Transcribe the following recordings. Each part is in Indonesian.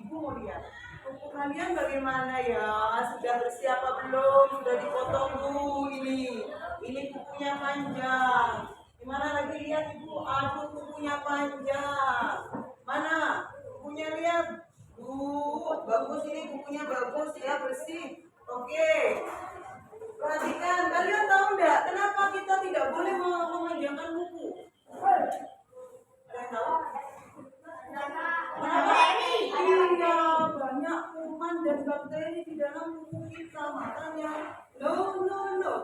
Ibu mau lihat. Kuku kalian bagaimana ya? Sudah bersih apa belum? Sudah dipotong Bu ini. Ini kukunya panjang. Gimana lagi lihat Ibu? Aduh, kukunya panjang. Mana? Kukunya lihat. Bagus ini kukunya bagus ya, bersih. Oke. Perhatikan, kalian tahu enggak kenapa kita tidak boleh memanjangkan kuku? Kalian tahu? Kenapa? Iya, banyak kuman dan bakteri di dalam kuku kita. Makanya, no,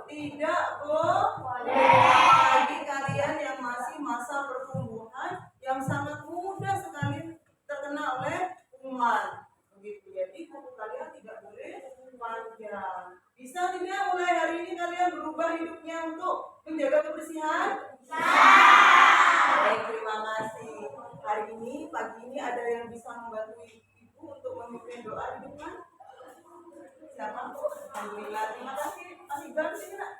tidak boleh. Bagi kalian yang masih masa pertumbuhan, yang sangat mudah sekali terkena oleh kuman. Begitu. Jadi kuku kalian tidak boleh panjang. Bisa tidak mulai hari ini kalian berubah hidupnya untuk menjaga kebersihan? Baik, terima kasih. Hari ini, pagi ini ada yang bisa membantu Ibu untuk memimpin doa di depan? Siapa? Alhamdulillah, terima kasih. Masih baru sih, Nak?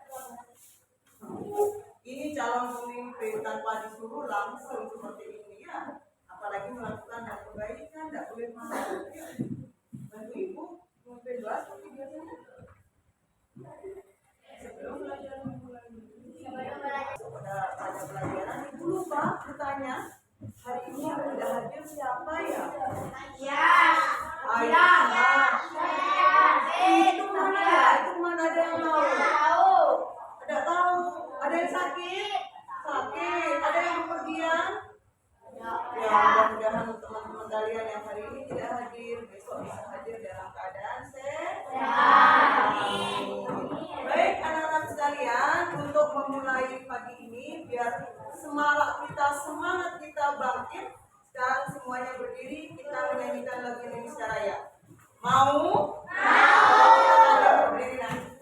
Ini calon pemimpin tanpa disuruh langsung seperti ini ya. Apalagi melakukan hal kebaikan, tidak boleh malu. Bantu Ibu memimpin doa seperti biasanya. Sebelum pelajaran dimulai. Pada pelajaran Ibu lupa bertanya. Hari ini yang tidak hadir siapa ya? Ayah. Itu mana ya? Itu mana ada yang tahu? Ada tahu? Ada yang sakit? Ada yang bepergian? Ya, mudah-mudahan teman-teman kalian yang hari ini tidak hadir besok bisa hadir dalam keadaan sehat. Baik anak-anak sekalian, untuk memulai pagi ini biar semangat kita bangkit. Sekarang semuanya berdiri, kita menyanyikan lagu Indonesia Raya. Mau? Ada berdiri nanti.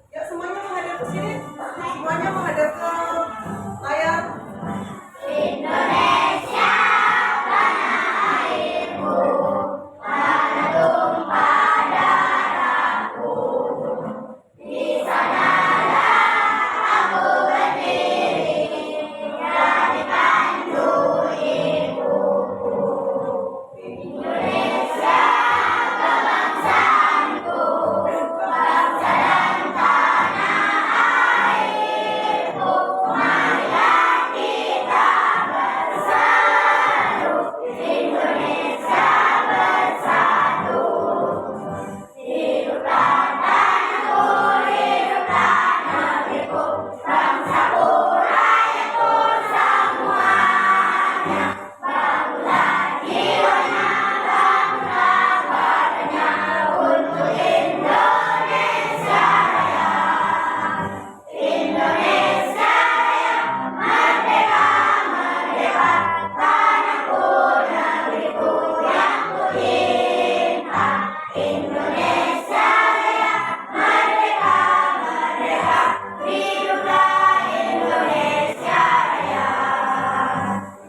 Ya, semuanya menghadap ke sini. Semuanya menghadap ke layar. Indonesia, tanah airku, tanah tumpah darahku. Di sanalah aku berdiri, dari tandu ibuku. Indonesia, kebangsaanku, bangsa dan tanah airku. Marilah kita bersatu, Indonesia bersatu. Hiduplah tanahku, hiduplah negeriku, bangsaku, rakyatku semuanya. Bangunlah jiwanya, bangunlah badannya untuk Indonesia Raya. Indonesia Raya, merdeka, merdeka, tanahku, negeriku yang ku cinta. Indonesia Raya, merdeka, merdeka, hiduplah Indonesia Raya.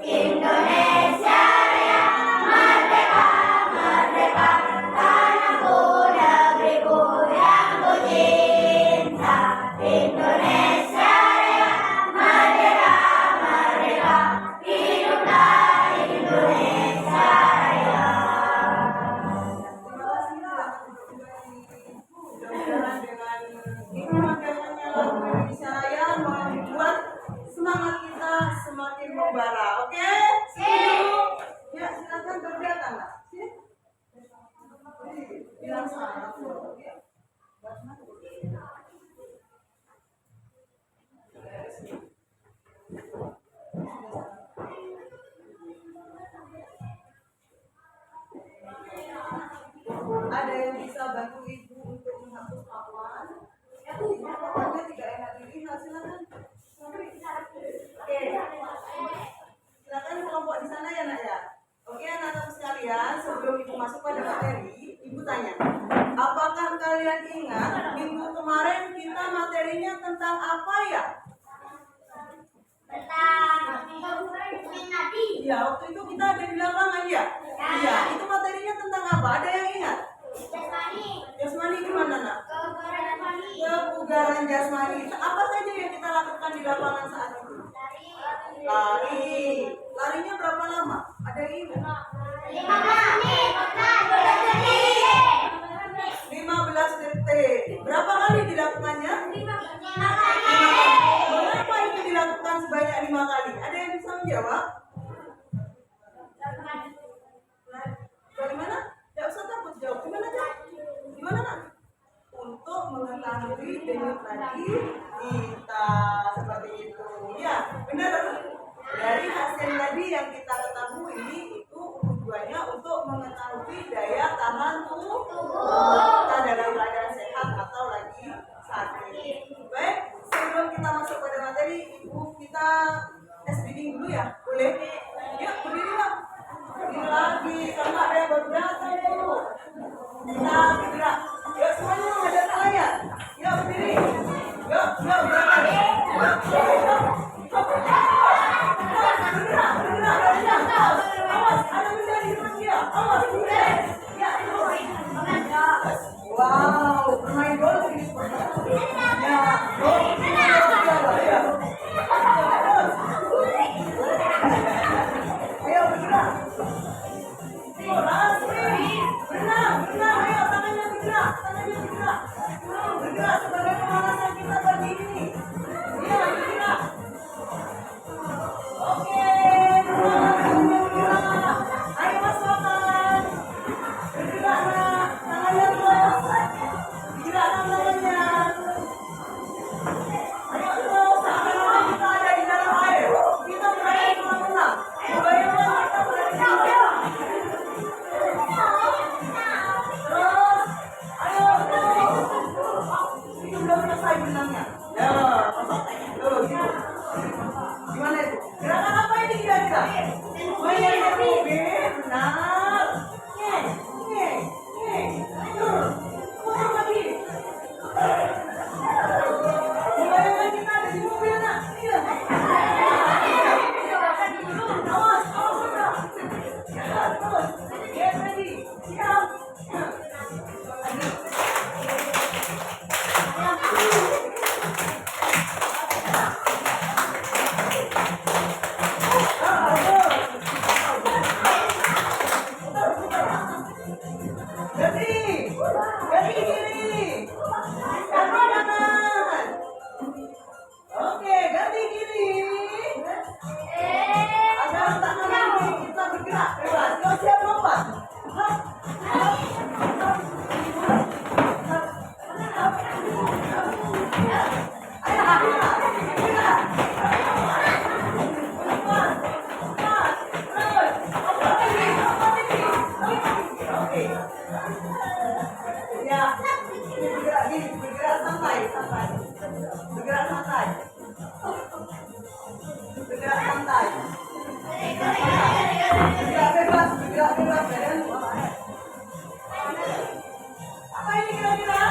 Indonesia Raya, merdeka, merdeka, tanahku, negeriku yang ku cinta. Indonesia Raya, merdeka, merdeka, hiduplah Indonesia Raya. Terima kasih telah kembali. Mudah-mudahan dengan hikmah-hikmahnya lagu Indonesia Raya membuat semangat kita semakin membara. Oke? Ya, silakan berdatang, Nak. Sini. Bilang selamat. Ya. Ada yang bisa bantu Ibu untuk menghapus papan? Ya, papannya tidak enak dilihat. Silakan. Oke. Silakan kelompok di sana ya, Nak ya. Oke, anak-anak sekalian, sebelum Ibu masuk pada materi, Ibu tanya, apakah kalian ingat minggu kemarin kita materinya tentang apa ya? Iya, waktu itu kita ada di lapangan ya? Iya, itu materinya tentang apa? Ada yang ingat? Jasmani gimana, Nak? kebugaran jasmani. Apa saja yang kita lakukan di lapangan saat itu? Lari. Larinya berapa lama? Ada yang ingat? 15 detik. Berapa kali dilakukannya? 5 kali. Mengapa itu dilakukan sebanyak 5 kali? Ada yang bisa menjawab? Bagaimana? Tidak usah takut jawab. Gimana Cak? Gimana Nak? Untuk mengetahui denyut nadi kita seperti itu. Ya, benar. Dari hasil tadi yang kita ketahui itu tujuannya untuk mengetahui daya tahan tubuh kita dalam keadaan sehat atau lagi sakit. Baik, sebelum kita masuk pada materi, ibu kita SBD dulu ya, boleh? Yuk, berdiri lah. Berdiri lagi, karena ada yang baru datang dulu. Kita bergerak. Yuk, semuanya menghadap ke layar. Yuk, berdiri. Yuk, bergerak. Awas, ada benda di depan dia. Awas, ya, wow, bermain golf ini. Ya, golf. Ya. Ayo bergerak. Berenang, ayo tangannya bergerak. Bergerak sebagai pemanasan kita pagi ini. Ya, bergerak. Oke, bergerak. Ayo Mas makan. Bergerak Nak, tangannya terus. Gerakkan tangannya. Ayo terus, seakan-akan kita ada di dalam air. Kita berada di kolam. Bayangkan kita berada di kolam. Terus, ayo terus. Itu belum selesai benangnya. Ya, tuh, gitu. Gimana itu? Gerakan apa ini kira-kira? Benar. Putar lagi. Bayangkan kita ada di mobil Nak. Iya. Awas, benar. Terus. Get ready. Siap. Ganti kiri. Ganti kanan. Oke, ganti kiri. Agar tangan ini kita bergerak bebas. Kau siap lompat? Ayo bergerak. Oke. Ya, bergerak santai. Bergerak santai. Bergerak bebas. Apa ini kira-kira?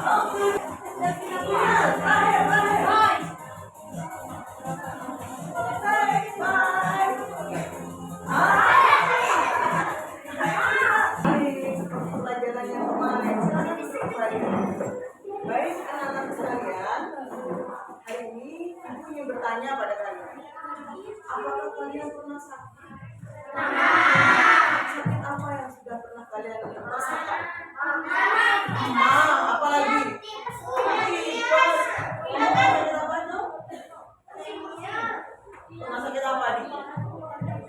Terakhir. Bye. Pelajaran yang kemarin, silakan duduk kembali. Baik anak-anak sekalian, hari ini aku ingin bertanya pada kalian, apakah kalian pernah sakit? Sakit apa yang sudah pernah kalian rasakan? Apalagi? Tipes. Pernah sakit apa itu? Pernah sakit apa nih?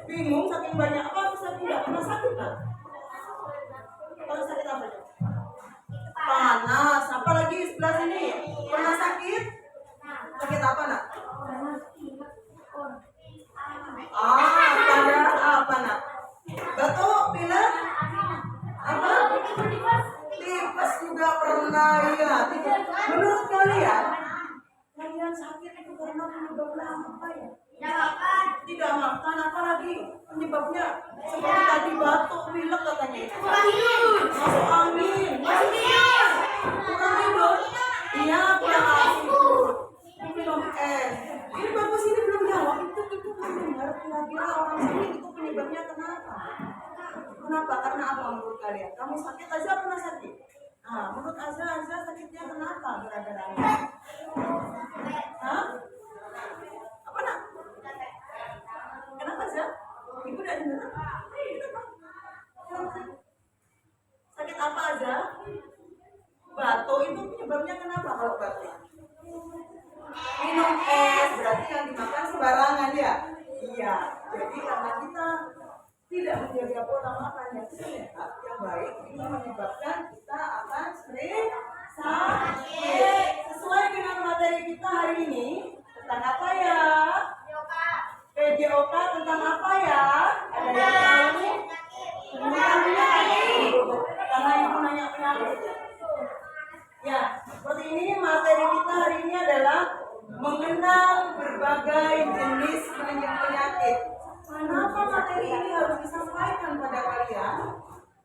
Bingung saking banyak apa? Saking nggak pernah sakit kan? Kalau sakit apa itu? Panas. Apalagi sebelah sini pernah sakit? Sakit apa Nak? Pada apa Nak? Batuk, pilek? Apa? Tipes juga pernah ya. Menurut kalian sakit itu karena penyebabnya apa ya? Tidak makan, apalagi penyebabnya seperti tadi batuk, pilek katanya itu. Masuk angin. Kurang tidur. Iya, kurang tidur. Minum es. Ini bagus ini belum jawab. Itu kan dengar kira-kira orang sakit itu penyebabnya kenapa? Kenapa? Karena apa menurut kalian? Kamu sakit aja pernah sakit? Ah, menurut Azra sakitnya kenapa gara-gara ini? Hah? Apa nak? Kenapa Azra? Ibu udah dengar? Kenapa? Sakit apa Azra? Batuk itu penyebabnya kenapa kalau batuk? Minum es berarti yang dimakan sembarangan ya? Iya. Jadi karena kita tidak menjaga pola makan yang sehat, yang baik, ini menyebabkan kita akan sering sakit. Sesuai dengan materi kita hari ini tentang apa ya? PJOK tentang apa ya? Ada yang tahu? Tentang penyakit. Karena ibu nanya penyakit. Ya, seperti ini materi kita hari ini adalah mengenal berbagai jenis penyakit. Kenapa materi ini harus disampaikan pada kalian?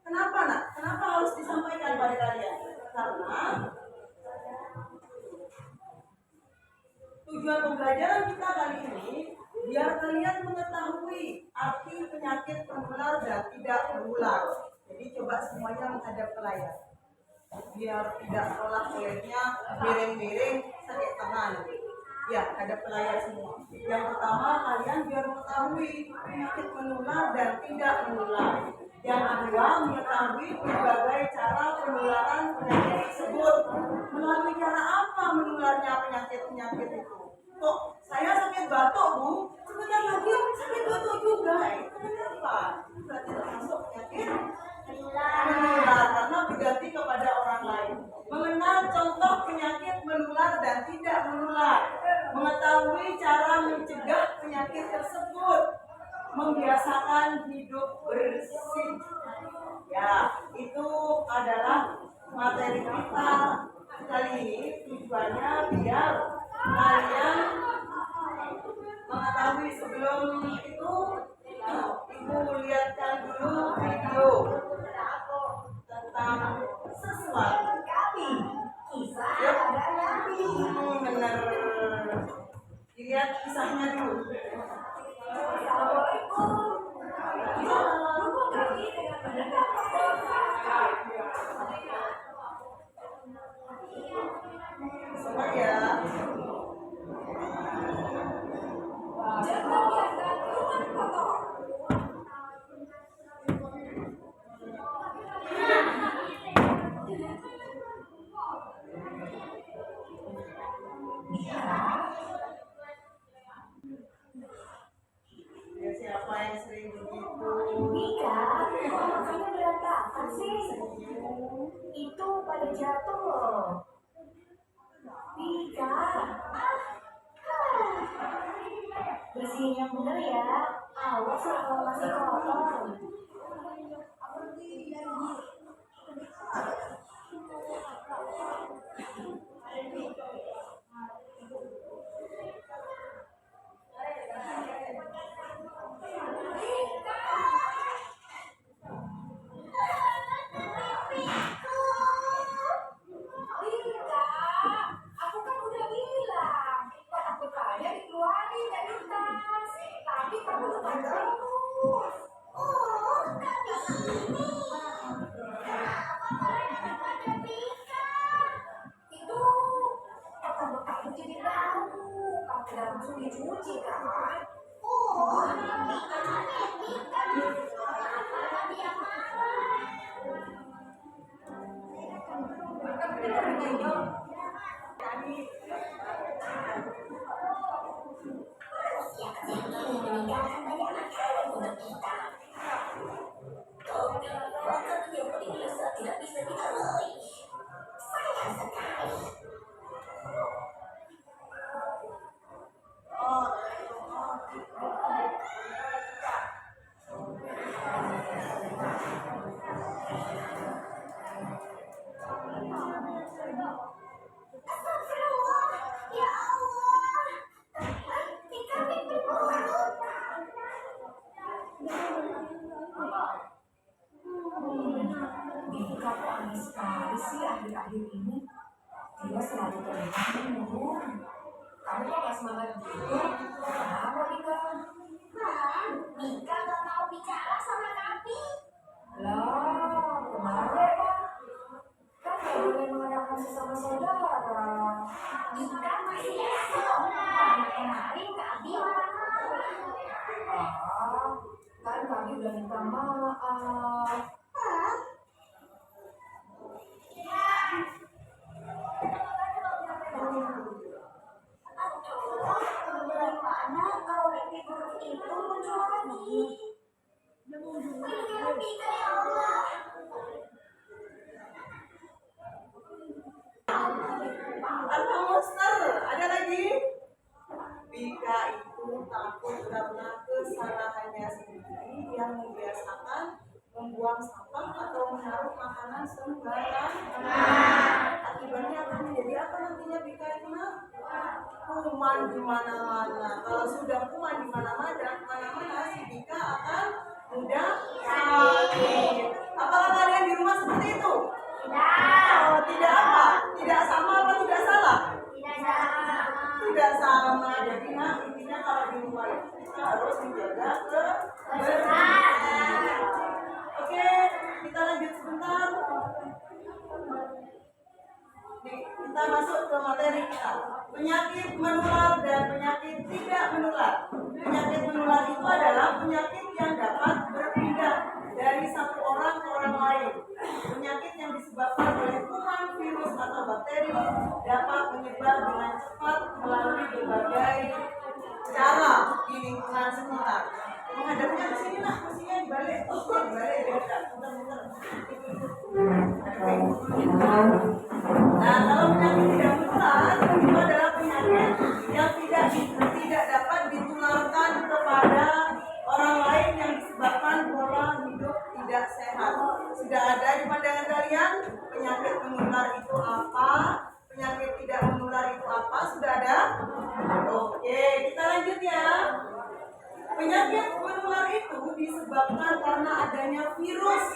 Kenapa nak? Kenapa harus disampaikan pada kalian? Karena tujuan pembelajaran kita kali ini biar kalian mengetahui arti penyakit penular dan tidak menular. Jadi coba semuanya menghadap ke layar. Biar tidak olah kulitnya miring-miring sakit tangan. Ya, hadap ke layar semua. Yang pertama kalian biar mengetahui penyakit menular dan tidak menular. Yang kedua mengetahui berbagai cara penularan penyakit tersebut. Melalui cara apa menularnya penyakit-penyakit itu? Kok saya sakit batuk bu? Sebentar lagi sakit batuk juga. Itu kenapa? Berarti termasuk penyakit menular karena berganti kepada orang lain. Mengenal contoh penyakit menular dan tidak menular, mengetahui cara mencegah penyakit tersebut, membiasakan hidup bersih. Ya, itu adalah materi kita kali ini. Tujuannya biar kalian mengetahui. Sebelum itu ibu lihatkan dulu video tentang sesuatu. Yuk. Bener. Dilihat kisahnya dulu. Coba ya. Ya, siapa yang sering begitu? Mika, kok makanya berantakan sih? Itu pada jatuh loh. Mika, bersihin yang bener ya. Awas lah kalau masih kotor. Aku kan udah bilang, aku tanya dikeluarin dari tas, tapi kamu lupa terus. Oh, tapi ini. Itu bekas itu jadi bau, kamu tidak langsung dicuci kan? Oh, tidak bisa dilalui. Sayang sekali. Astagfirullah, ya Allah. Tika mimpi buruk. Tika kok aneh sekali sih akhir-akhir ini. Dia selalu terlihat murung. Kamu kok gak semangat gitu? Kenapa Tika? Tika gak mau bicara sama kami. Lah, kenapa? Kan boleh mengadakan sesama saudara. Ika masih esok. Karena kemarin Kak Abi marah-marah. Kan Kak Abi udah minta maaf. Bagaimana kalau mimpi buruk itu muncul lagi? Bagaimana Ika ya Allah? Atau monster, ada lagi? Bika itu takut karena kesalahannya sendiri yang membiasakan membuang sampah atau menaruh makanan sembarangan. Akibatnya akan menjadi apa nantinya Bika itu? Kuman di mana-mana. Kalau sudah kuman di mana-mana, si Bika akan mudah sakit. Apakah kalian di rumah seperti itu? Oh, tidak apa? Tidak sama apa tidak salah? Tidak sama. Jadi intinya kalau di rumah itu kita harus menjaga kebersihan. Oke, kita lanjut sebentar. Nih, kita masuk ke materi kita. Penyakit menular dan penyakit tidak menular. Penyakit menular itu adalah penyakit yang dapat berpindah dari satu orang ke orang lain. Penyakit yang disebabkan oleh kuman, virus, atau bakteri dapat menyebar dengan cepat melalui berbagai cara di lingkungan sekitar. Menghadapnya ke sini lah, kursinya dibalik, muter-muter. Nah, kalau penyakit tidak menular itu adalah penyakit yang tidak dapat ditularkan kepada orang lain yang disebabkan pola hidup tidak sehat. Sudah ada di pandangan kalian penyakit menular itu apa? Penyakit tidak menular itu apa? Sudah ada? Oke, kita lanjut ya. Penyakit menular itu disebabkan karena adanya virus,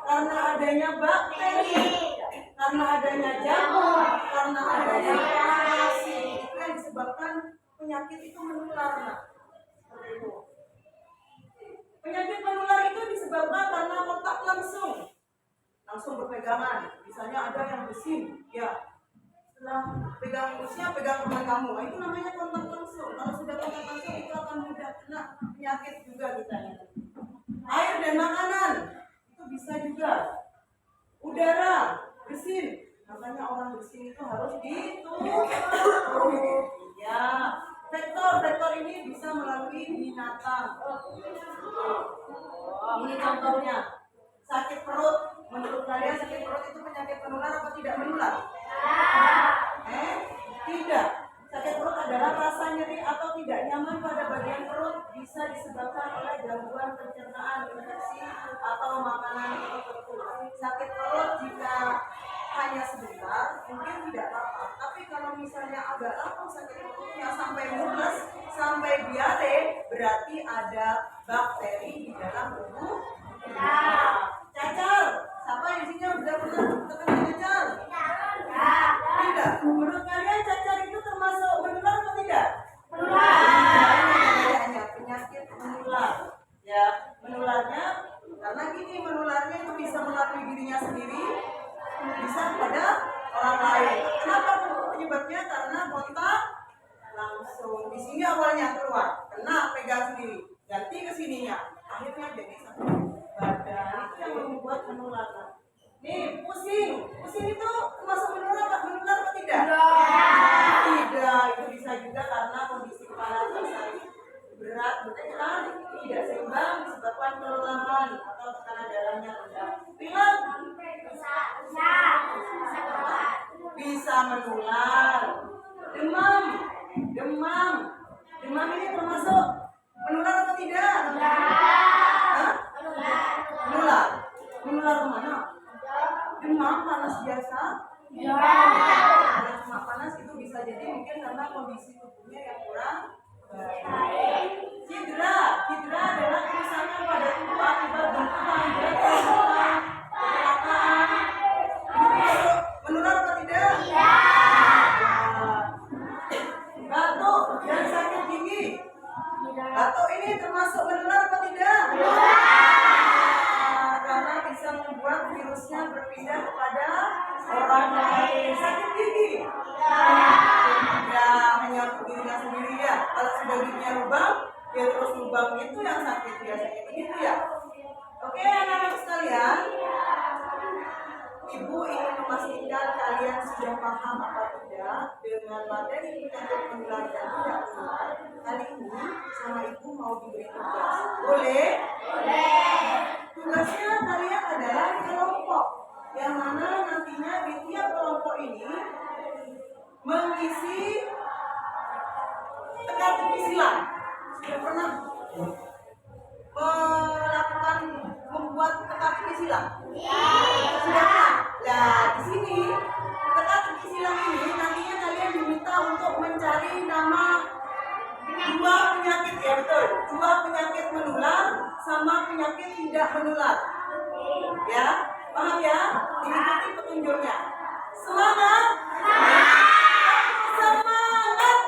karena adanya bakteri, karena adanya jamur, karena adanya parasit. Itu yang disebabkan penyakit itu menular. Nah, seperti itu. Penyakit menular itu disebabkan karena kontak langsung berpegangan. Misalnya ada yang bersin, ya. Setelah pegang mulusnya, pegang teman kamu. Nah, itu namanya kontak langsung. Kalau sudah kontak langsung itu akan mudah kena penyakit juga kita. Air dan makanan itu bisa juga. Udara, bersin. Makanya orang bersin itu harus ditutup. Ya. Vektor ini bisa melalui binatang. Ini contohnya. Sakit perut. Menurut kalian sakit perut itu penyakit menular atau tidak menular? Tidak. Sakit perut adalah rasa nyeri atau tidak nyaman pada bagian perut, bisa disebabkan oleh gangguan pencernaan, infeksi, atau makanan tertentu. Sakit perut jika hanya sebentar mungkin tidak apa-apa, tapi kalau misalnya agak lama sakit perutnya sampai mules, sampai diare, berarti ada bakteri di dalam tubuh kita. Cacar, siapa yang sini sudah pernah terkena cacar? Tidak. Menurut kalian cacar itu termasuk menular atau tidak? Menular. Penyakit menular. Ya, menularnya karena gini, menularnya itu bisa melalui dirinya sendiri, bisa kepada orang lain. Kenapa penyebabnya? Karena kontak langsung. Di sini awalnya keluar, kena pegang sendiri, ganti ke sininya, akhirnya jadi satu badan. Itu yang membuat menular. Nih, pusing itu termasuk menular atau tidak? Tidak, itu bisa juga karena kondisi kepala berat, bertekan, tidak seimbang, disebabkan kelelahan atau tekanan darahnya rendah. Pilek bisa menular. Demam ini termasuk menular atau tidak? Menular kemana? Demam panas biasa? Kalau cuma panas itu bisa jadi mungkin karena kondisi tubuhnya yang kurang baik. Cedera adalah kerusakan pada tubuh akibat benturan, kecelakaan. Ini termasuk menular atau tidak? Batuk dan sakit gigi. Batuk ini orang lain. Sakit gigi? Ya, hanya untuk dirinya sendiri ya. Kalau sudah giginya lubang, ya terus lubang itu yang sakit biasanya begitu ya. Oke, anak-anak sekalian. Ibu ingin memastikan kalian sudah paham apa tidak dengan materi penyakit menular dan tidak menular. Kali ini sama ibu mau diberi tugas. Boleh? Boleh. Tugasnya kalian adalah kelompok, yang mana nantinya di tiap kelompok ini mengisi teka-teki silang. Sudah pernah melakukan membuat teka-teki silang? Sudah. Nah, di sini teka-teki silang ini nantinya kalian diminta untuk mencari nama dua penyakit, ya betul, dua penyakit menular sama penyakit tidak menular. Ya, paham ya? Diikuti petunjuknya. Semangat! Semangat!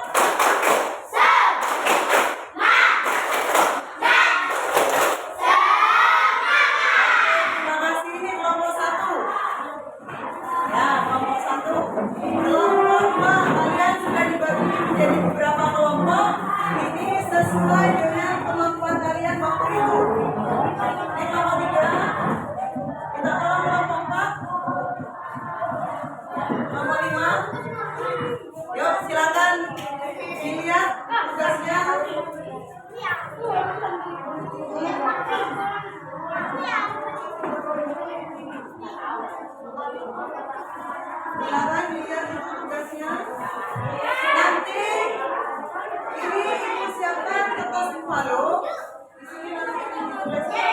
Terima kasih, ini kelompok 1. Ya, kelompok 1. Kelompok 2, kalian sudah dibagi menjadi beberapa kelompok. Ini sesuai dengan kemampuan kalian waktu itu. Ini kelompok 3. Kita tolong kelompok 4. Kelompok 5. Yuk, silakan dilihat tugasnya. Silakan dilihat tugasnya. Nanti ini ibu siapkan kertas Buffalo. Di sini nanti dituliskan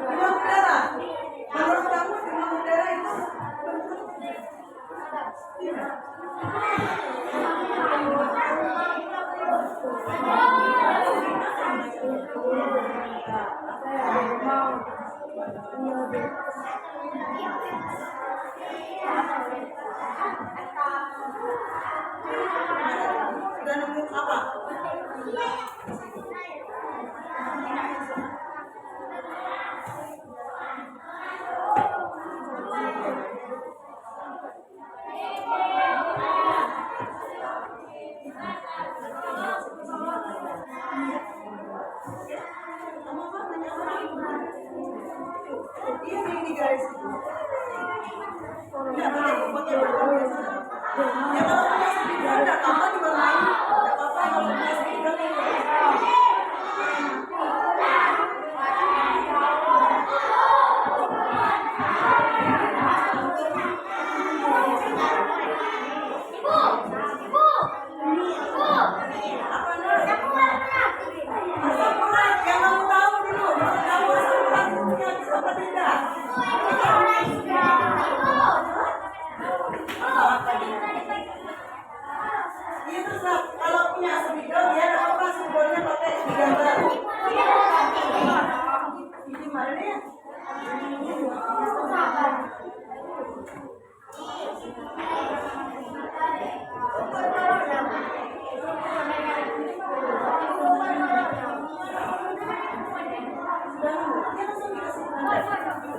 demam berdarah. Menurut kamu demam berdarah itu sudah nemu apa? Ini guys. Ya, pakai ya, kalau punya speaker enggak apa-apa diwarnain. Enggak apa-apa kalau punya speaker. Apa Nur? Asam urat yang kamu tahu dulu. Kamu asam urat punya apa tidak? Ini terserah. Kalau punya speaker dia enggak apa-apa simbolnya pakai digambar. Ini mana nih? Sudah, dia langsung dikasih tanda.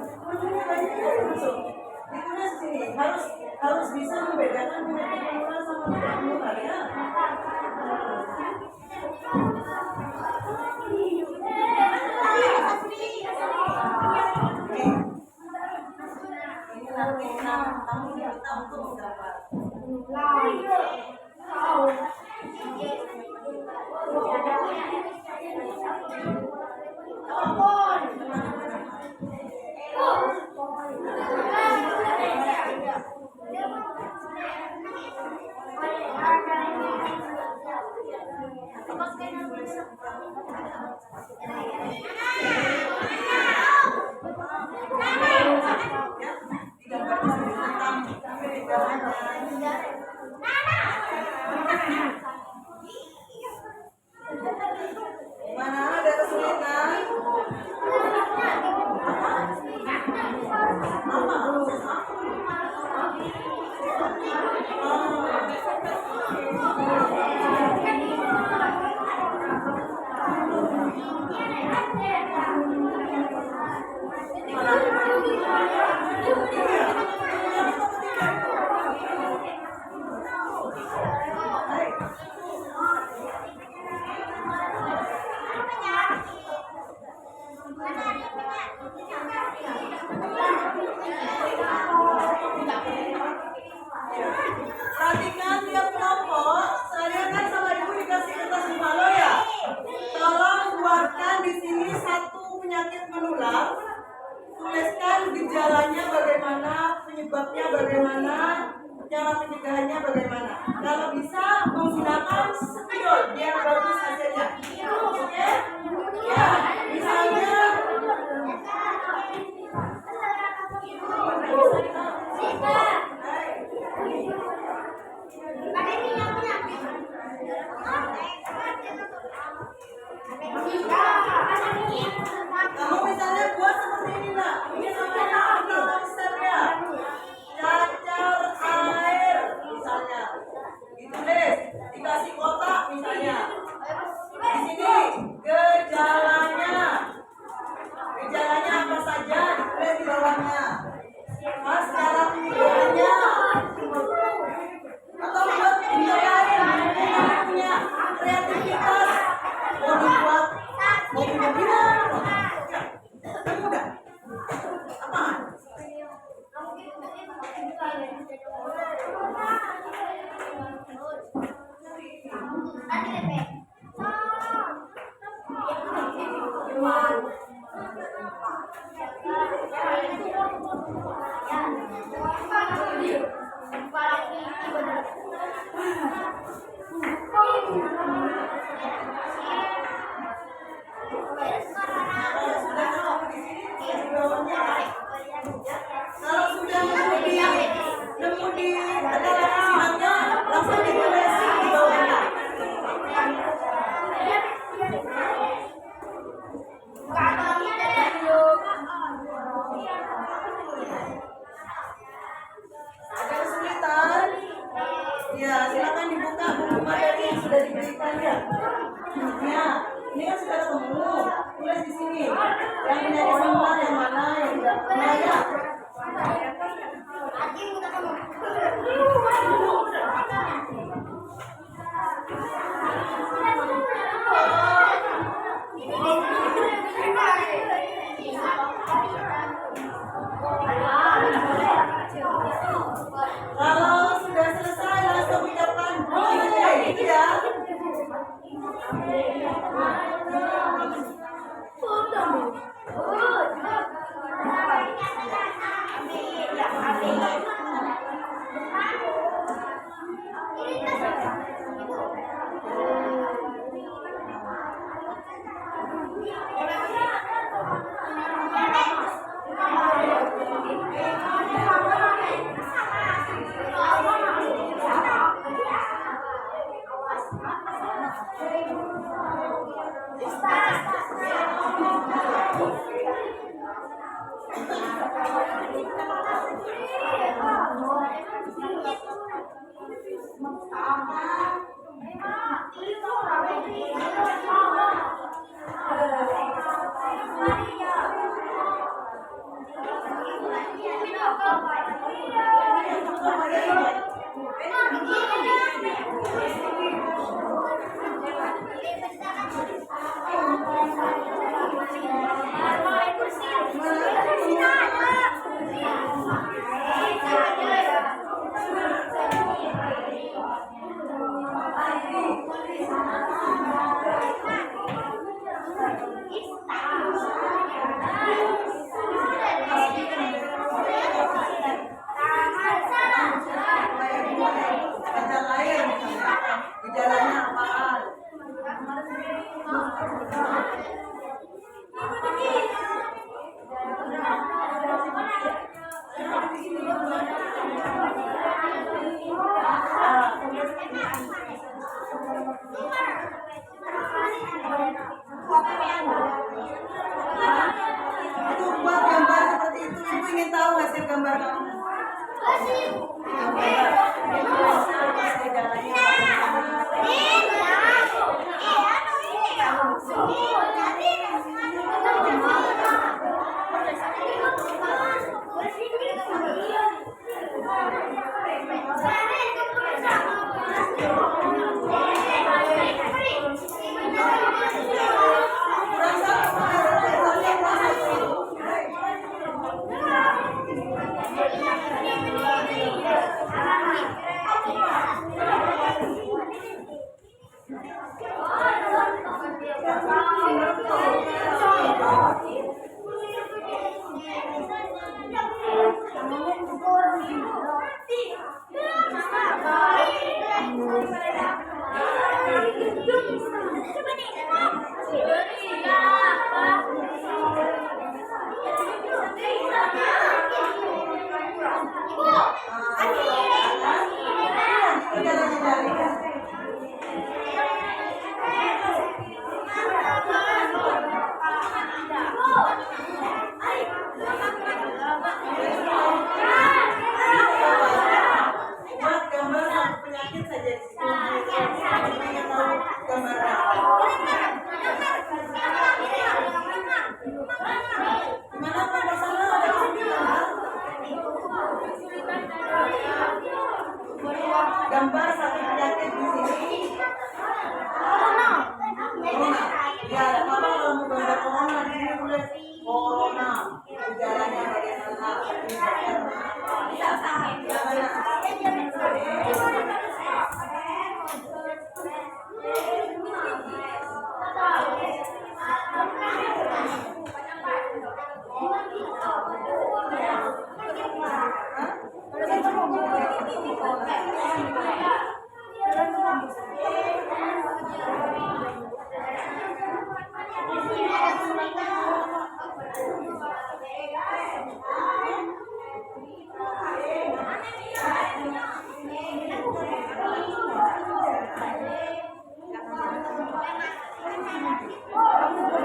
di sini satu penyakit menular. Tuliskan gejalanya bagaimana, penyebabnya bagaimana, cara pencegahannya bagaimana. Kalau bisa menggunakan spidol biar bagus hasilnya. Oke? Ya, misalnya kamu misalnya buat seperti ini nak. Ini namanya apa konsepnya? Cacar air misalnya. Ditulis, dikasih kotak misalnya. Di sini gejalanya. Gejalanya apa saja ditulis di bawahnya. Mas cara pencegahannya. Atau buat video lain yang punya kreativitas. Mau dibuat mobil-mobilan. Kan mudah. Apaan? Kalau sudah nemu di sinangnya, langsung ditulis di bawahnya. Ada kesulitan? Ya, silakan dibuka buku materi yang sudah diberikan ya. Ya, ini kan sudah ketemu. Tulis di sini. Yang penyakit menular yang mana, yang tidak berbahaya. Kalau sudah selesai langsung ucapkan boleh, gitu ya. gambar kamu. gambar corona di sini boleh corona. Gejalanya bagaimana?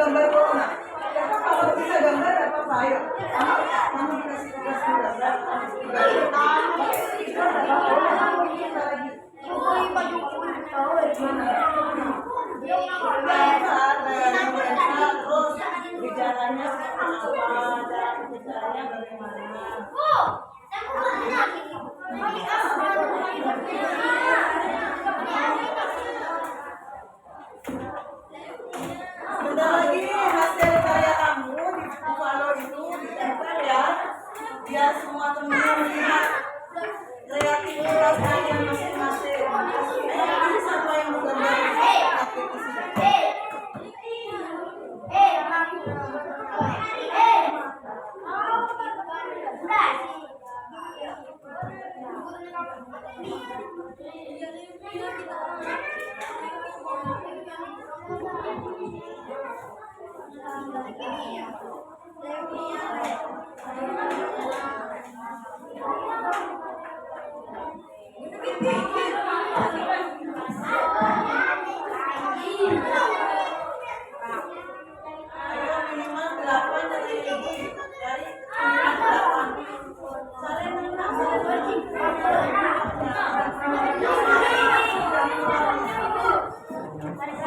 Gambar corona. Kalau bisa gambar apa apa ayo. Kamu dikasih tugas gambar. Terus gejalanya apa dan gejalanya bagaimana? Sebentar lagi hasil karya kamu di Buffalo itu ditempel ya, biar semua teman melihat kreativitas kalian masing-masing. Ini siapa yang mau gambar? Ayo minimal 8 dari 8. Saling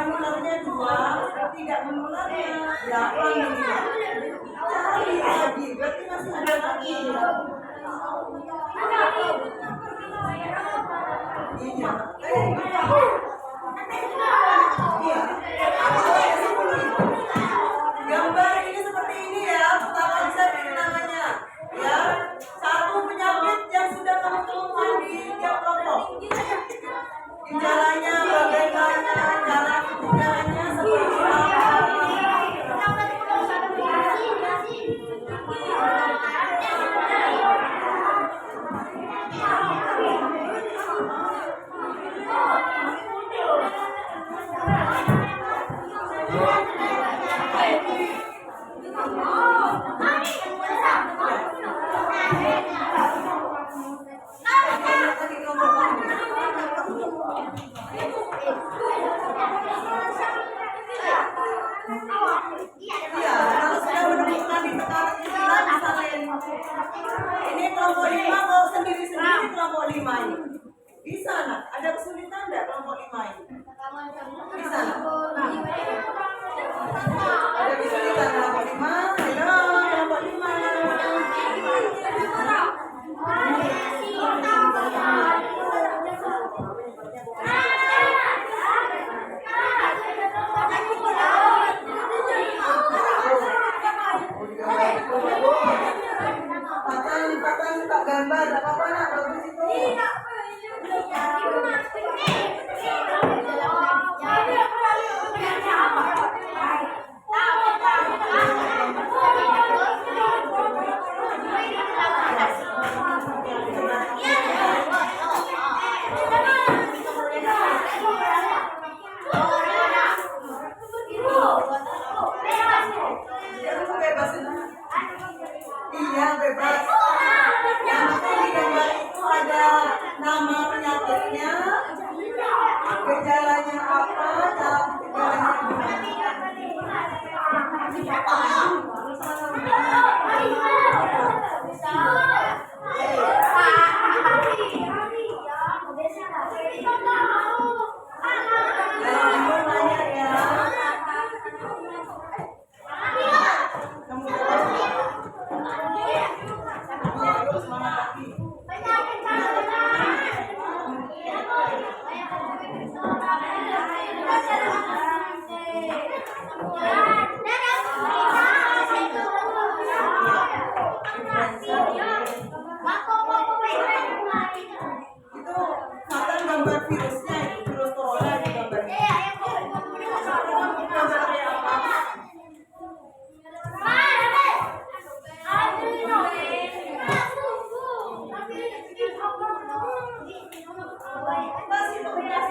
menularnya 2, tidak menularnya 8 minimal. Cari lagi, berarti masih ada lagi. Iya. Iya. Gambar ini seperti ini ya, konsep ini namanya. Ya, satu penyakit yang sudah kamu temukan di tiap kelompok. Gejalanya bagaimana, cara gejalanya seperti apa. Iya, kalau sudah menemukan di tekanan istilah disalin. Ini kelompok 5 kalau sendiri-sendiri kelompok 5 ini. Bisa nak? Ada kesulitan enggak kelompok 5 ini? Bisa nak? Ada kesulitan kelompok 5? Halo, kelompok 5. Patang suka gambar, apa-apa nak, bagus itu. Iya, bebas. Yang penting di gambar itu ada nama penyakitnya, gejalanya apa, cara gejalanya Masih tugas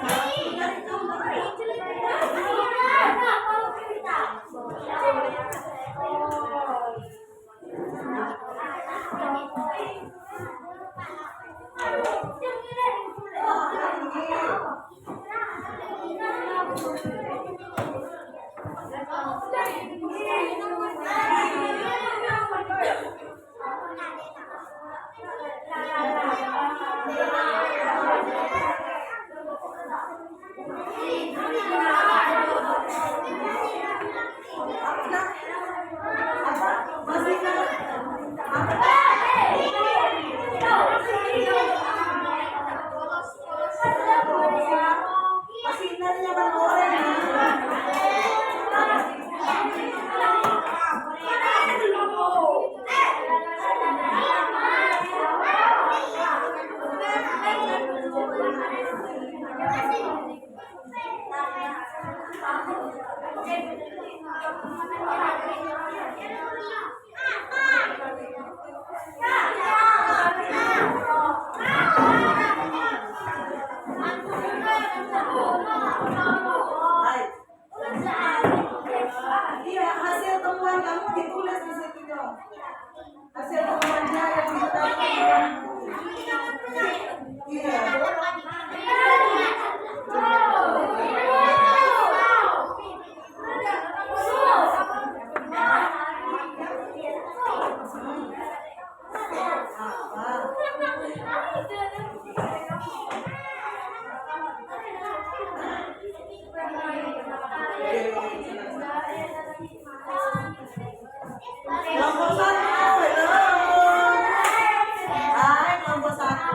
dari kamu. Iya, hasil temuan kamu ditulis di situ dong. Hasil temuannya yang didapatkan. Iya. Kelompok satu, halo. Hai, kelompok satu.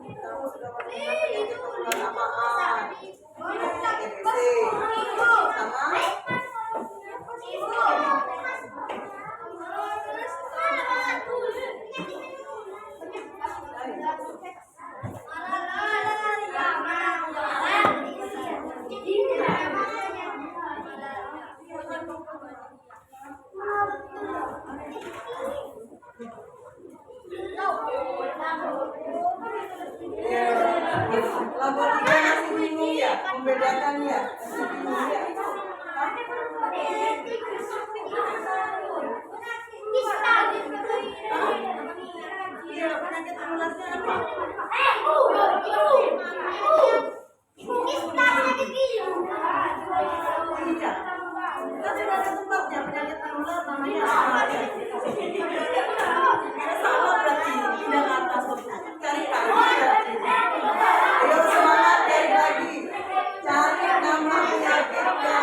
Kamu sudah mendengar penyakit menular apaan? TBC. Sama? Kelompok tiga masih bingung ya, membedakannya. Masih bingung ya. Iya, penyakit menularnya apa? Iya. Kan sudah ada tempatnya, penyakit menular namanya apa? Salah berarti, tidak atas. Cari lagi berarti. Ayo semangat, cari lagi. Cari nama penyakitnya.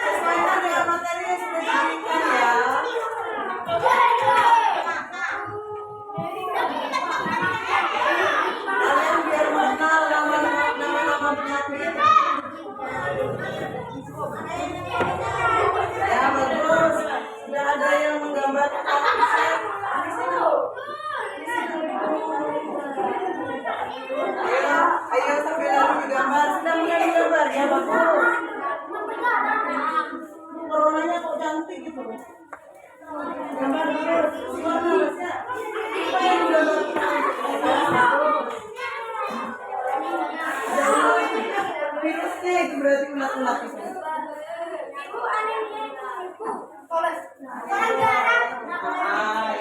Sesuaikan dengan materi yang sudah diberikan ya. Kalian biar mengenal nama-nama penyakit. Ya bagus. Sudah ada yang menggambarkan. Ayo sambil lalu digambar. Sudah mulai digambar ya bagus. Coronanya kok cantik gitu. Gambar terus. Gimana Masnya? Apa yang digambar? Virusnya itu berarti ulat-ulat itu. Hai.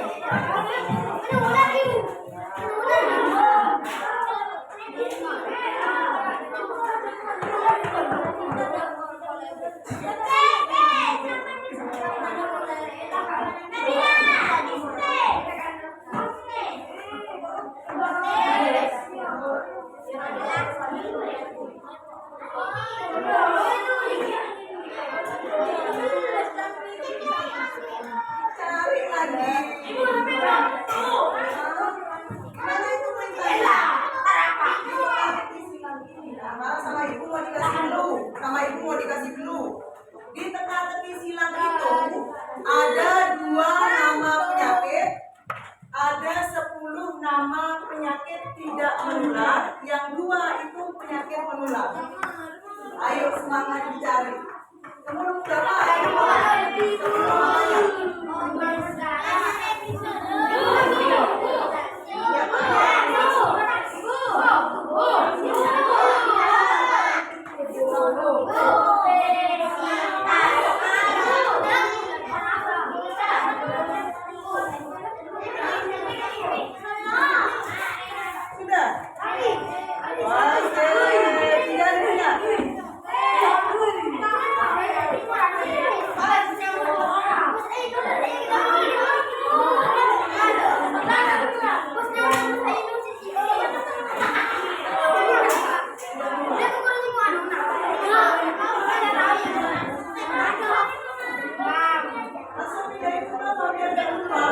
ada 10 nama penyakit tidak menular, yang 2 itu penyakit menular. Ayo semangat dicari. Kamu berapa? Sudah? Wah, tidak. Langsung pindahin ke bawah biar nggak lupa.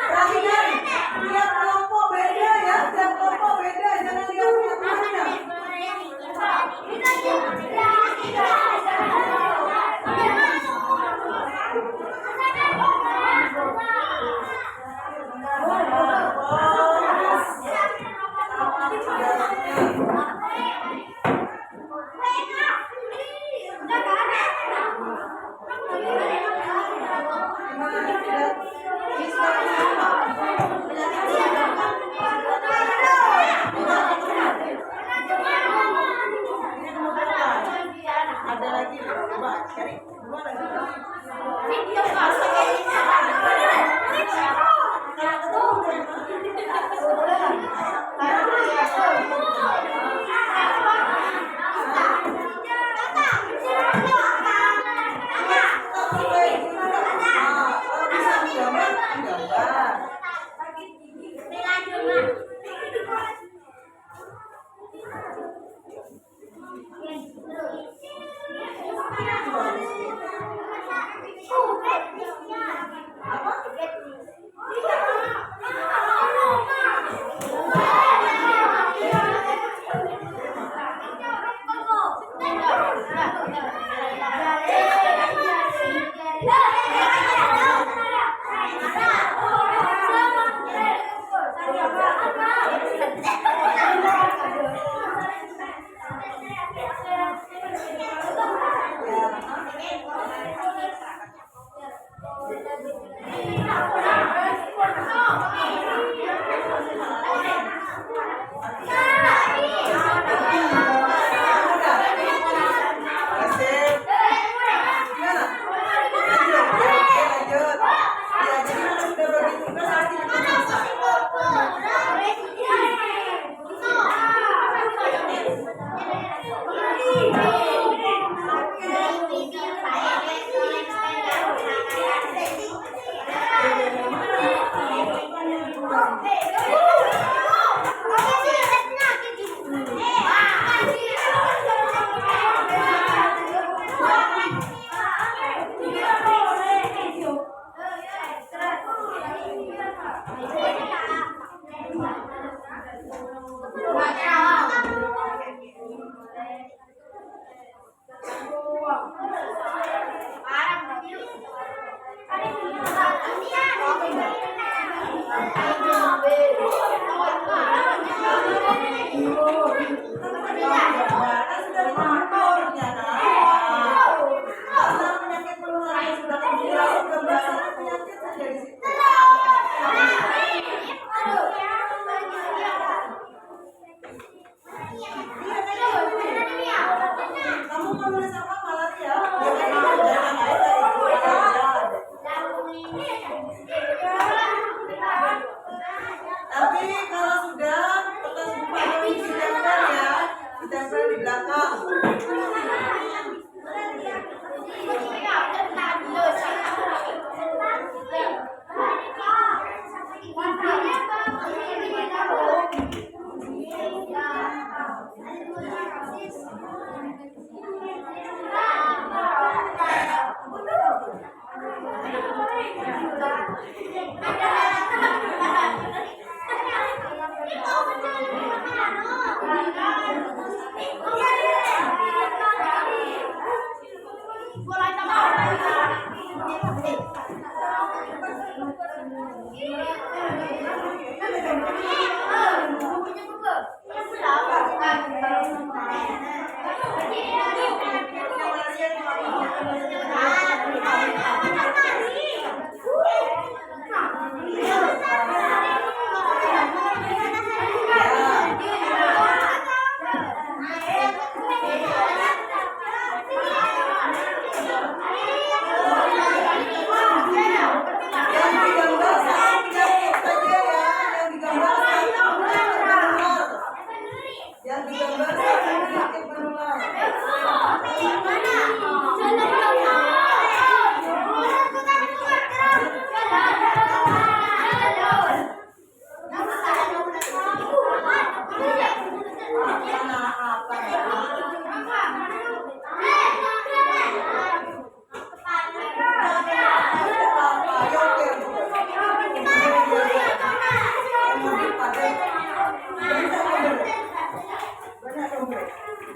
Perhatikan, tiap kelompok beda ya, tiap kelompok beda, jangan lihat temannya. Ada lagi, coba cari dua lagi. Kalau bisa gambar, gambar.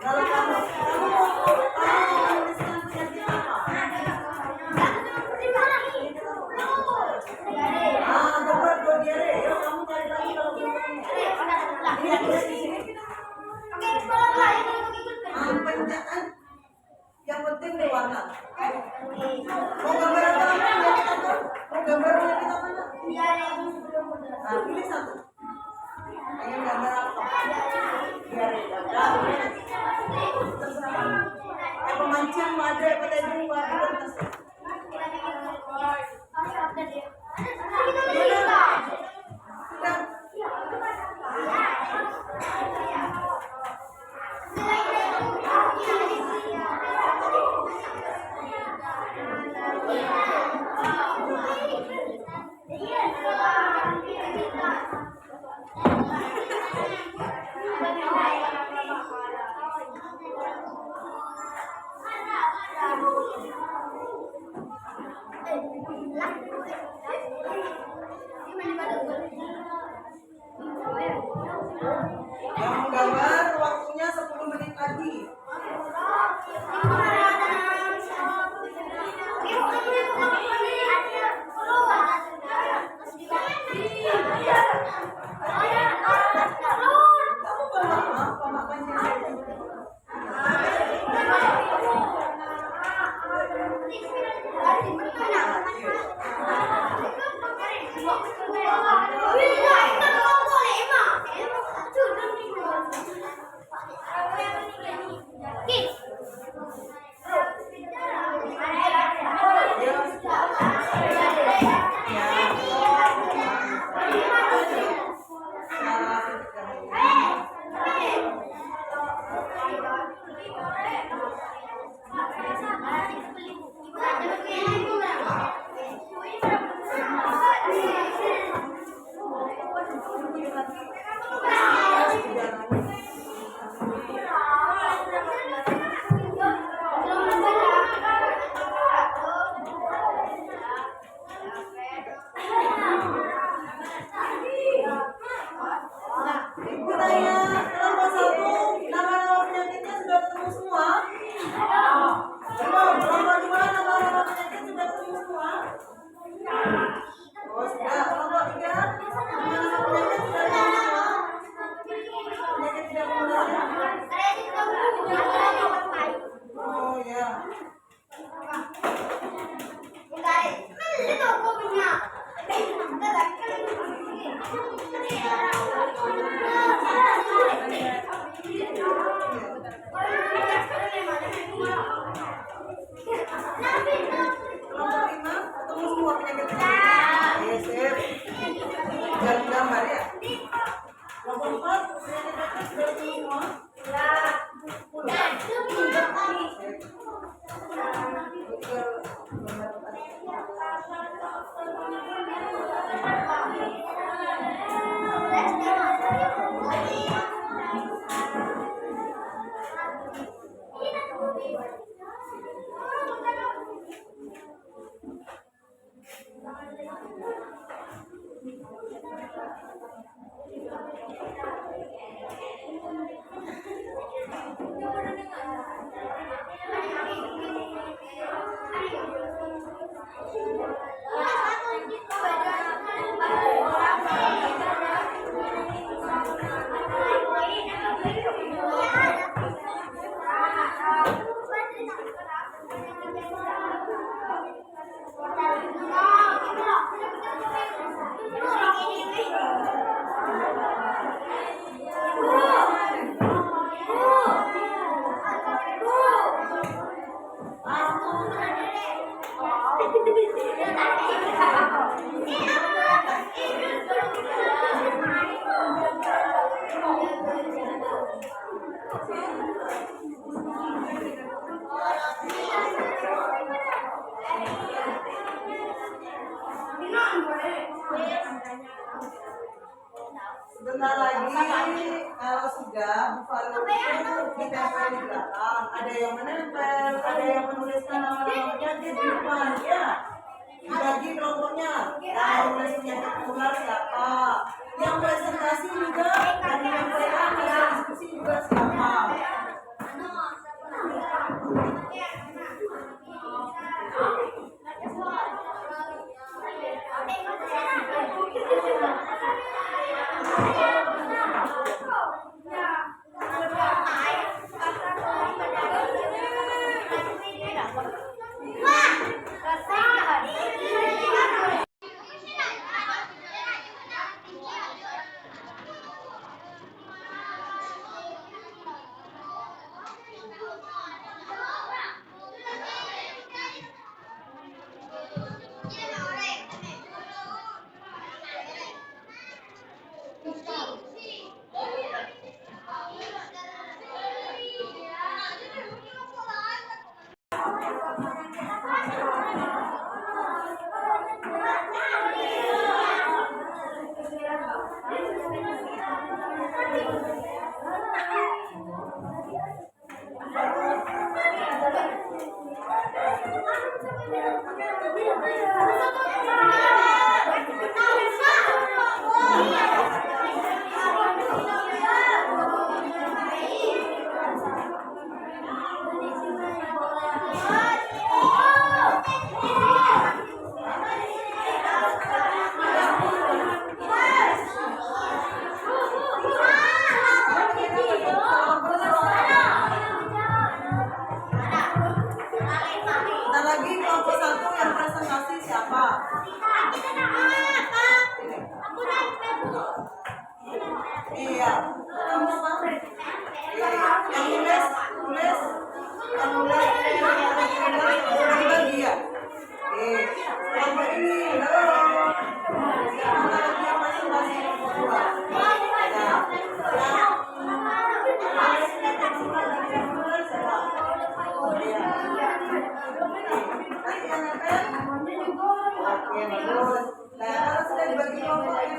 Kalau kamu menuliskan penyakit apa? Dokter diare. Yuk kamu cari lagi kalau belum ketemu. Ini tulis di sini. Pencet. Yang penting nih warna. Mau gambar apa? Mau gambar penyakit apa? Pilih satu. Pengen gambar apa? Diare. Pemancing madre pada dua kertas. Yang menggambar waktunya 10 menit lagi. Kamu pemakannya. Sebentar lagi kalau sudah buffalo itu ditempel di belakang. Ada yang menempel, ada yang menuliskan nama-namanya di depan ya. Dibagi kelompoknya. Yang menulis penyakit menular siapa? Yang presentasi juga dan yang PA hasil diskusi juga siapa? Bentar lagi kelompok satu yang presentasi siapa? Iya. Kamu apa? Yang nulis, yang nulis dibagi ya. Kelompok ini, halo. Siapa lagi yang presentasi kelompok dua? Oke, bagus. Nah, kalau sudah dibagi kelompok ini,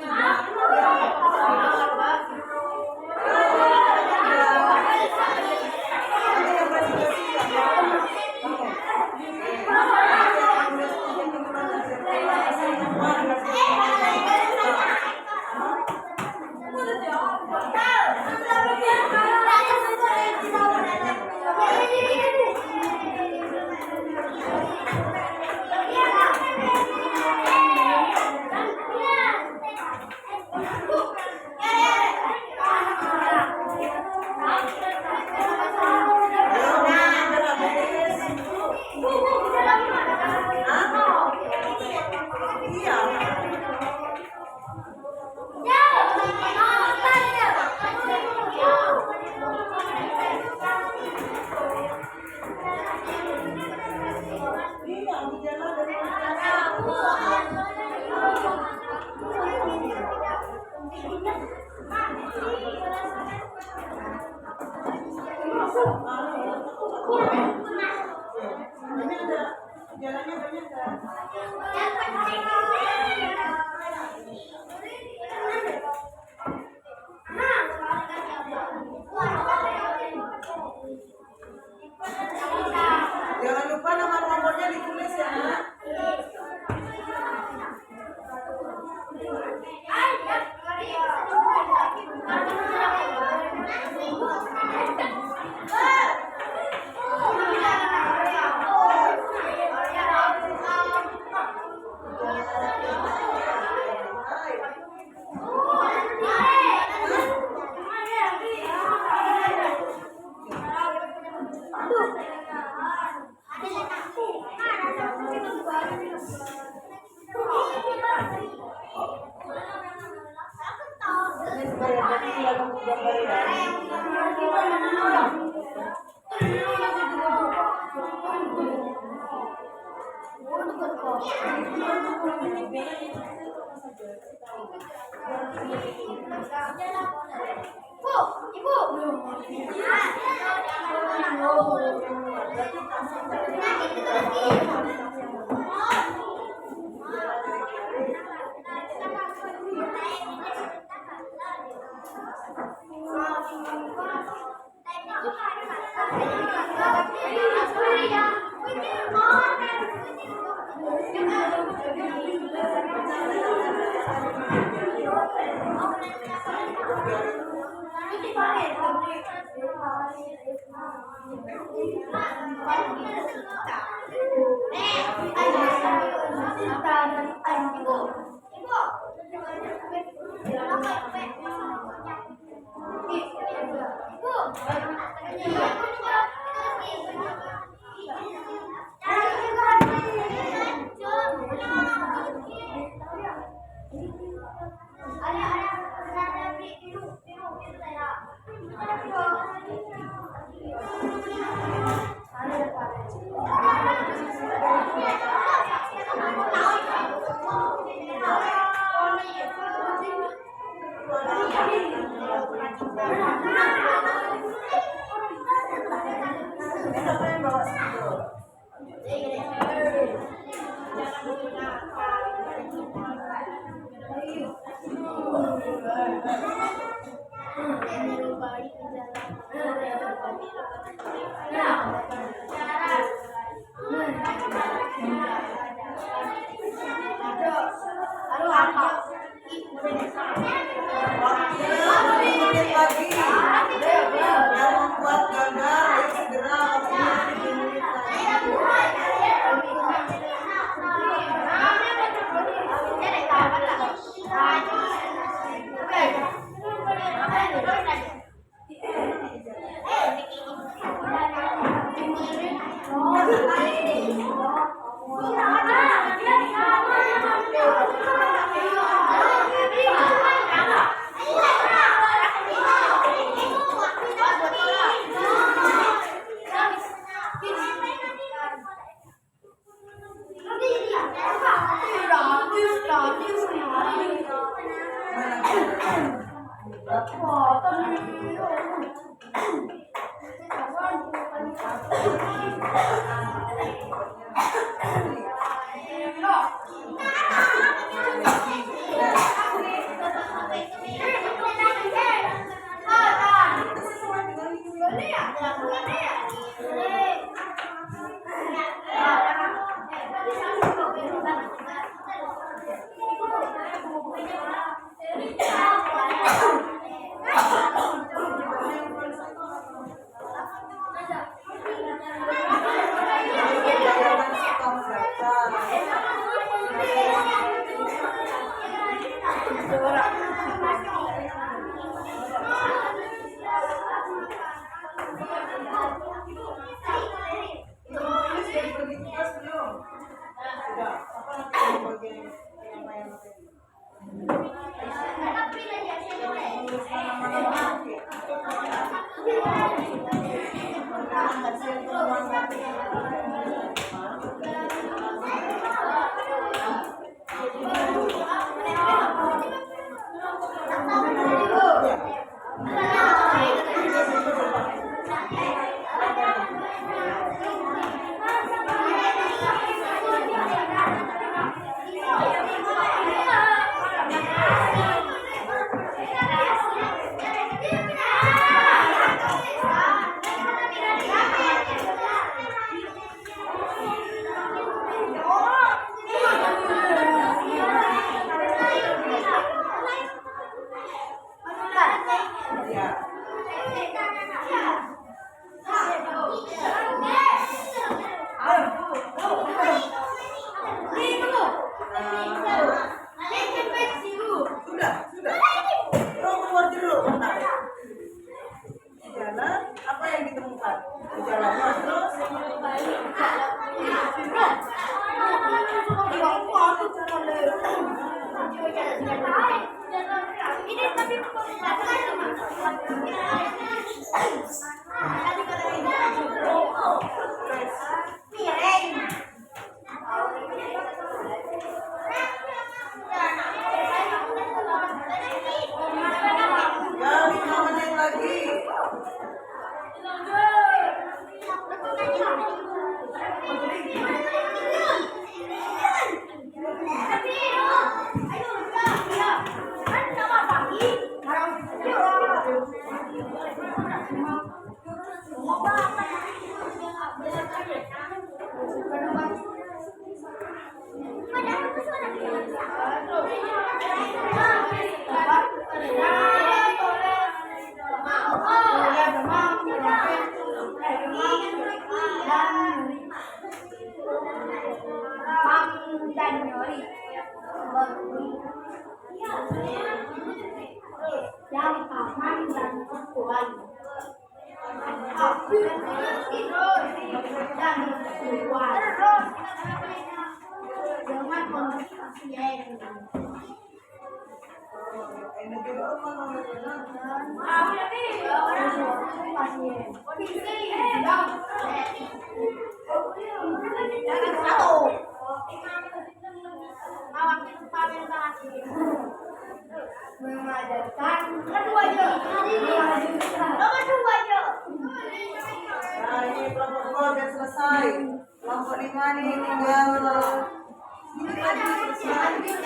ini ada jalannya banyak kan? Jangan lupa nama nomornya ditulis ya. Siapa yang bawa spidol? Waktunya 10 menit lagi. Yang membuat gagal, ayo segera waktunya 10 menit lagi. Januari yang aman dan kuat. April dan kuat. Jangan pasien. Mengadakan kedua aja. Nah, ini protokol udah selesai. Kelompok 5 nih tinggal ini lagi selesai.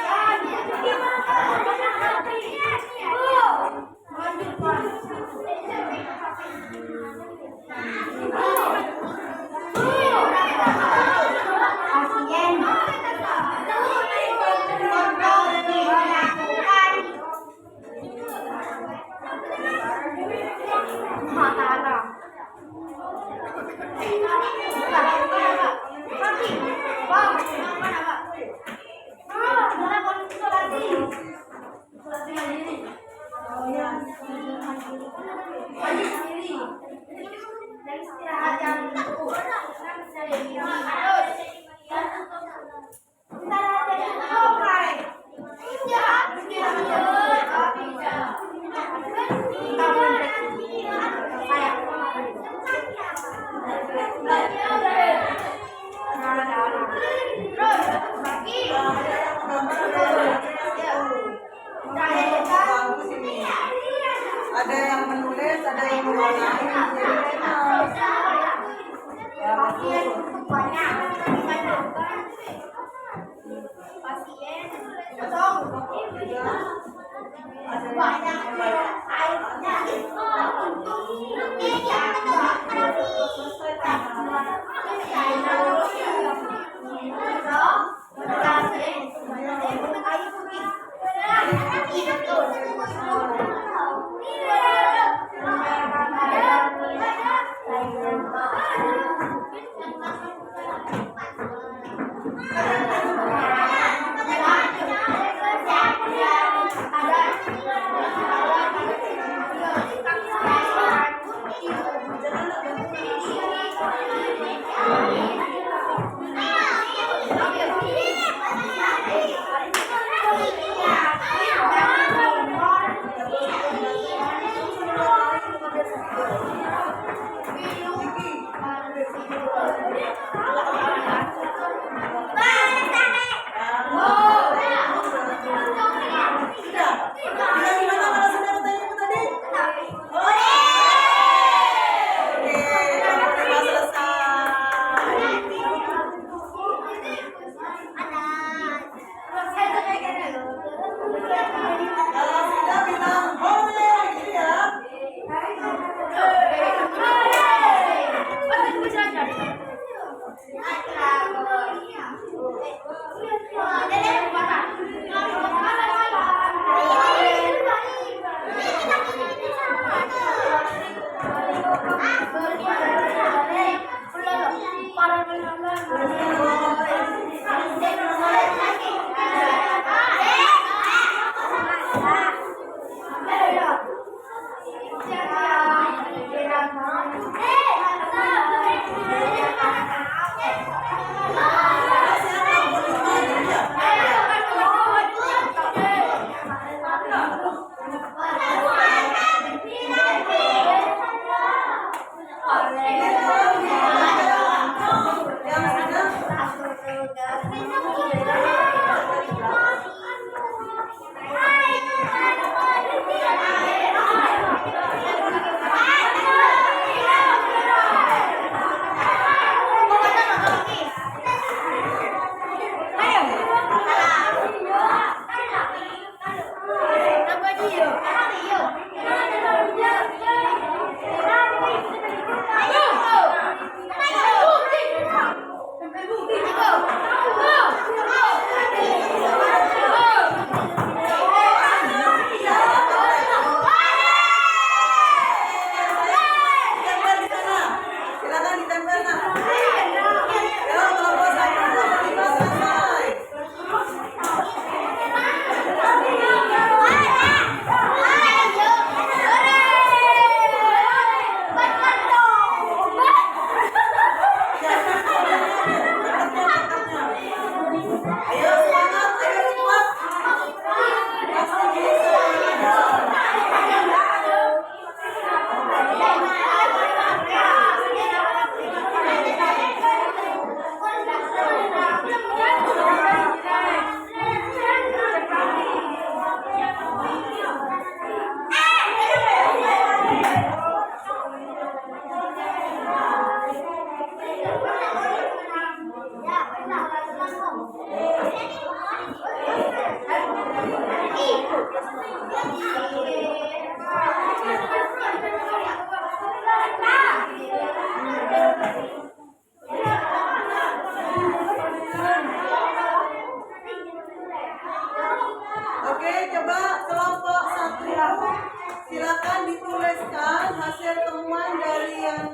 hasil temuan dari yang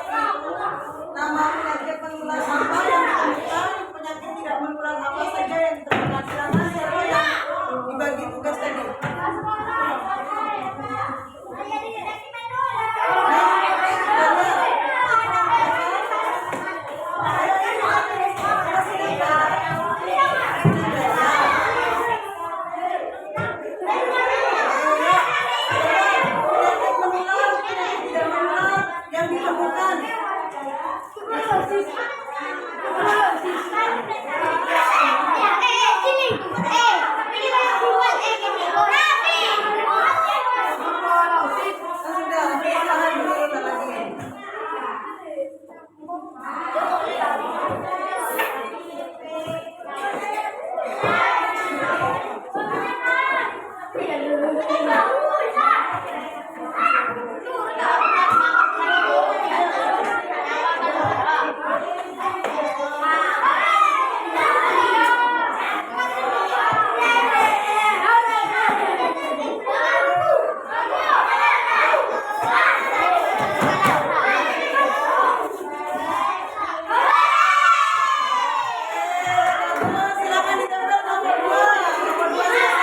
satu itu, nama penyakit menular apa yang ditemukan, penyakit tidak menular apa saja yang ditemukan. Silakan siapa yang dibagi tugas tadi. Yang ditemukan. Sudah, tahan dulu lagi. Silakan ditempel nomor 2. Nomor 2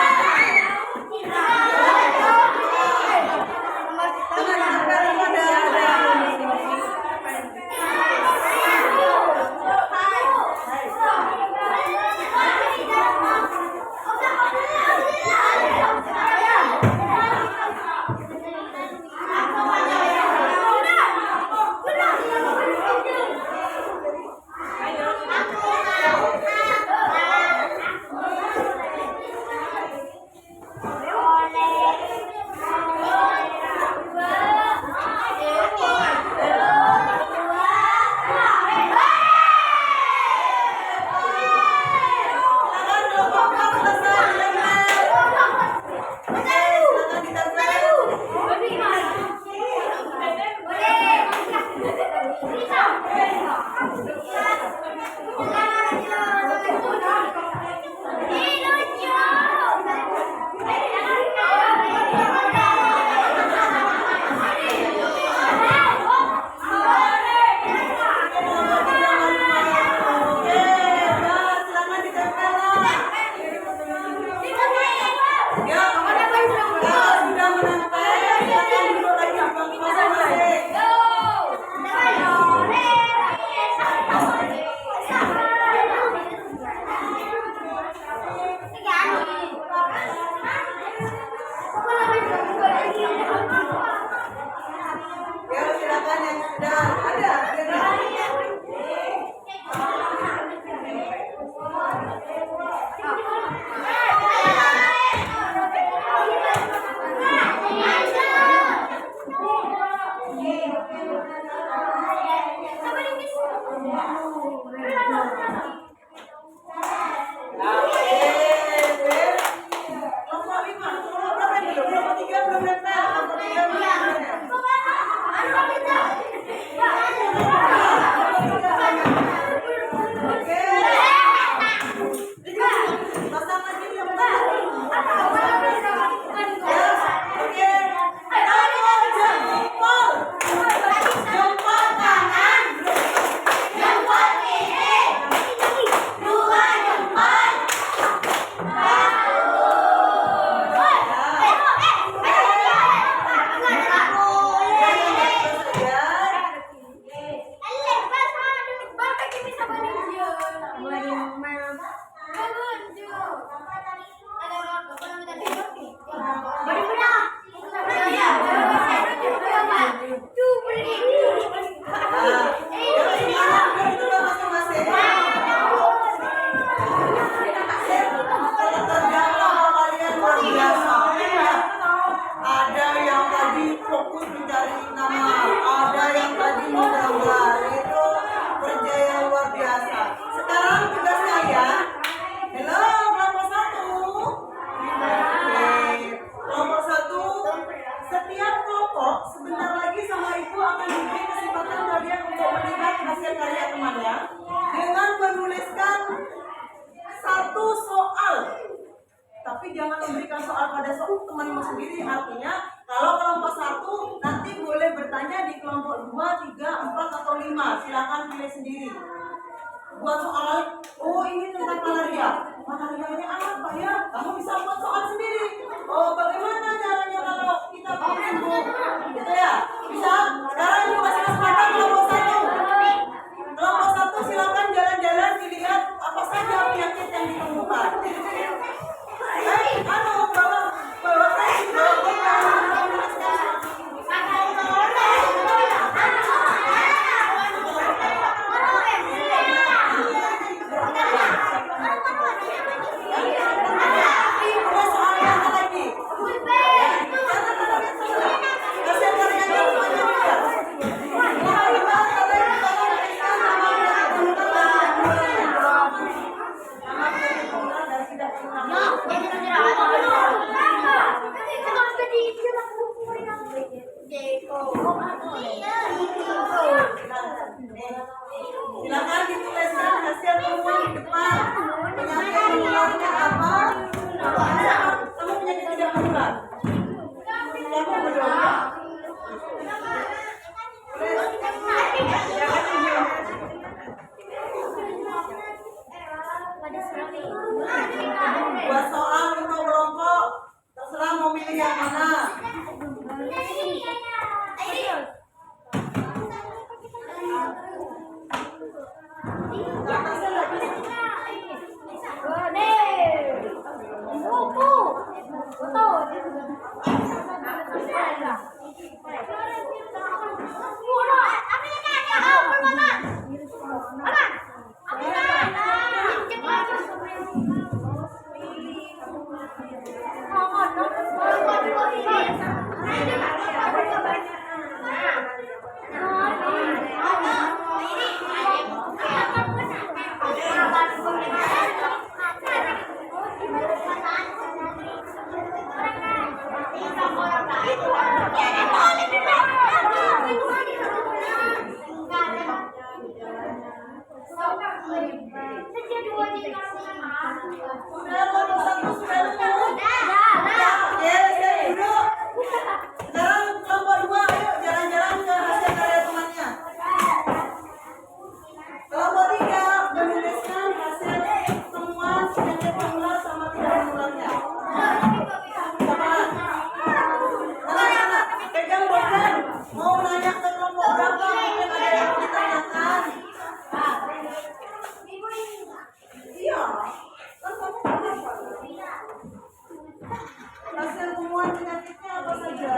jangan memberikan soal pada temanmu sendiri. Artinya Kalau kelompok 1 nanti boleh bertanya di kelompok 2, 3, 4, atau 5. Silakan pilih sendiri. Buat soal, oh ini tentang malaria. Malaria ini apa ya? Kamu bisa buat soal sendiri. Oh bagaimana caranya kalau kita bikin bu? Gitu ya? Bisa? Sekarang ini masih kesempatan kelompok 1. Kelompok 1 silakan jalan-jalan dilihat apa saja penyakit yang ditemukan. Bawa silakan dituliskan hasil temuan di depan. Penyakit menularnya apa? Kamu penyakit tidak menular. Kamu berdoa. Buat soal untuk kelompok, terserah mau pilih yang mana. Hasil temuan penyakitnya apa saja?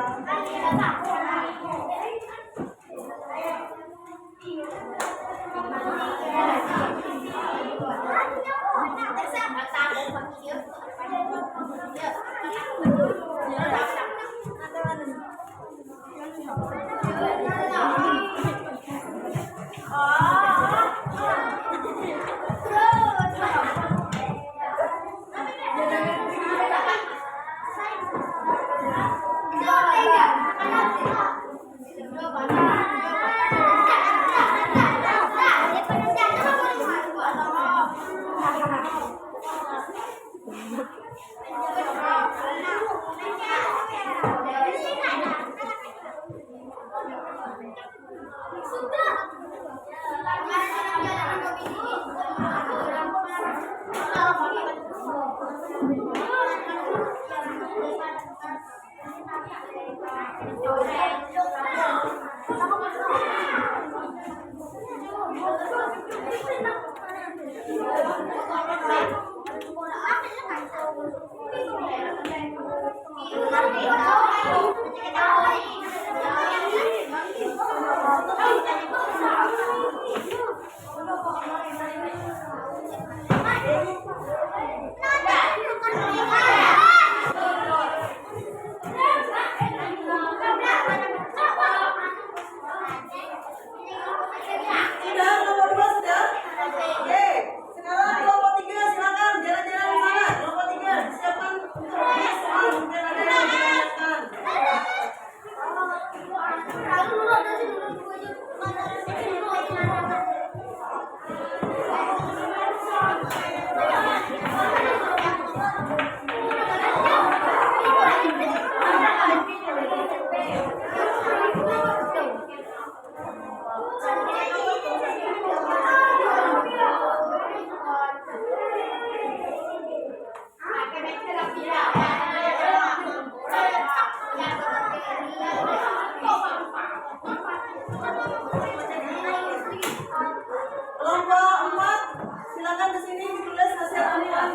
ini ditulis hasil amuan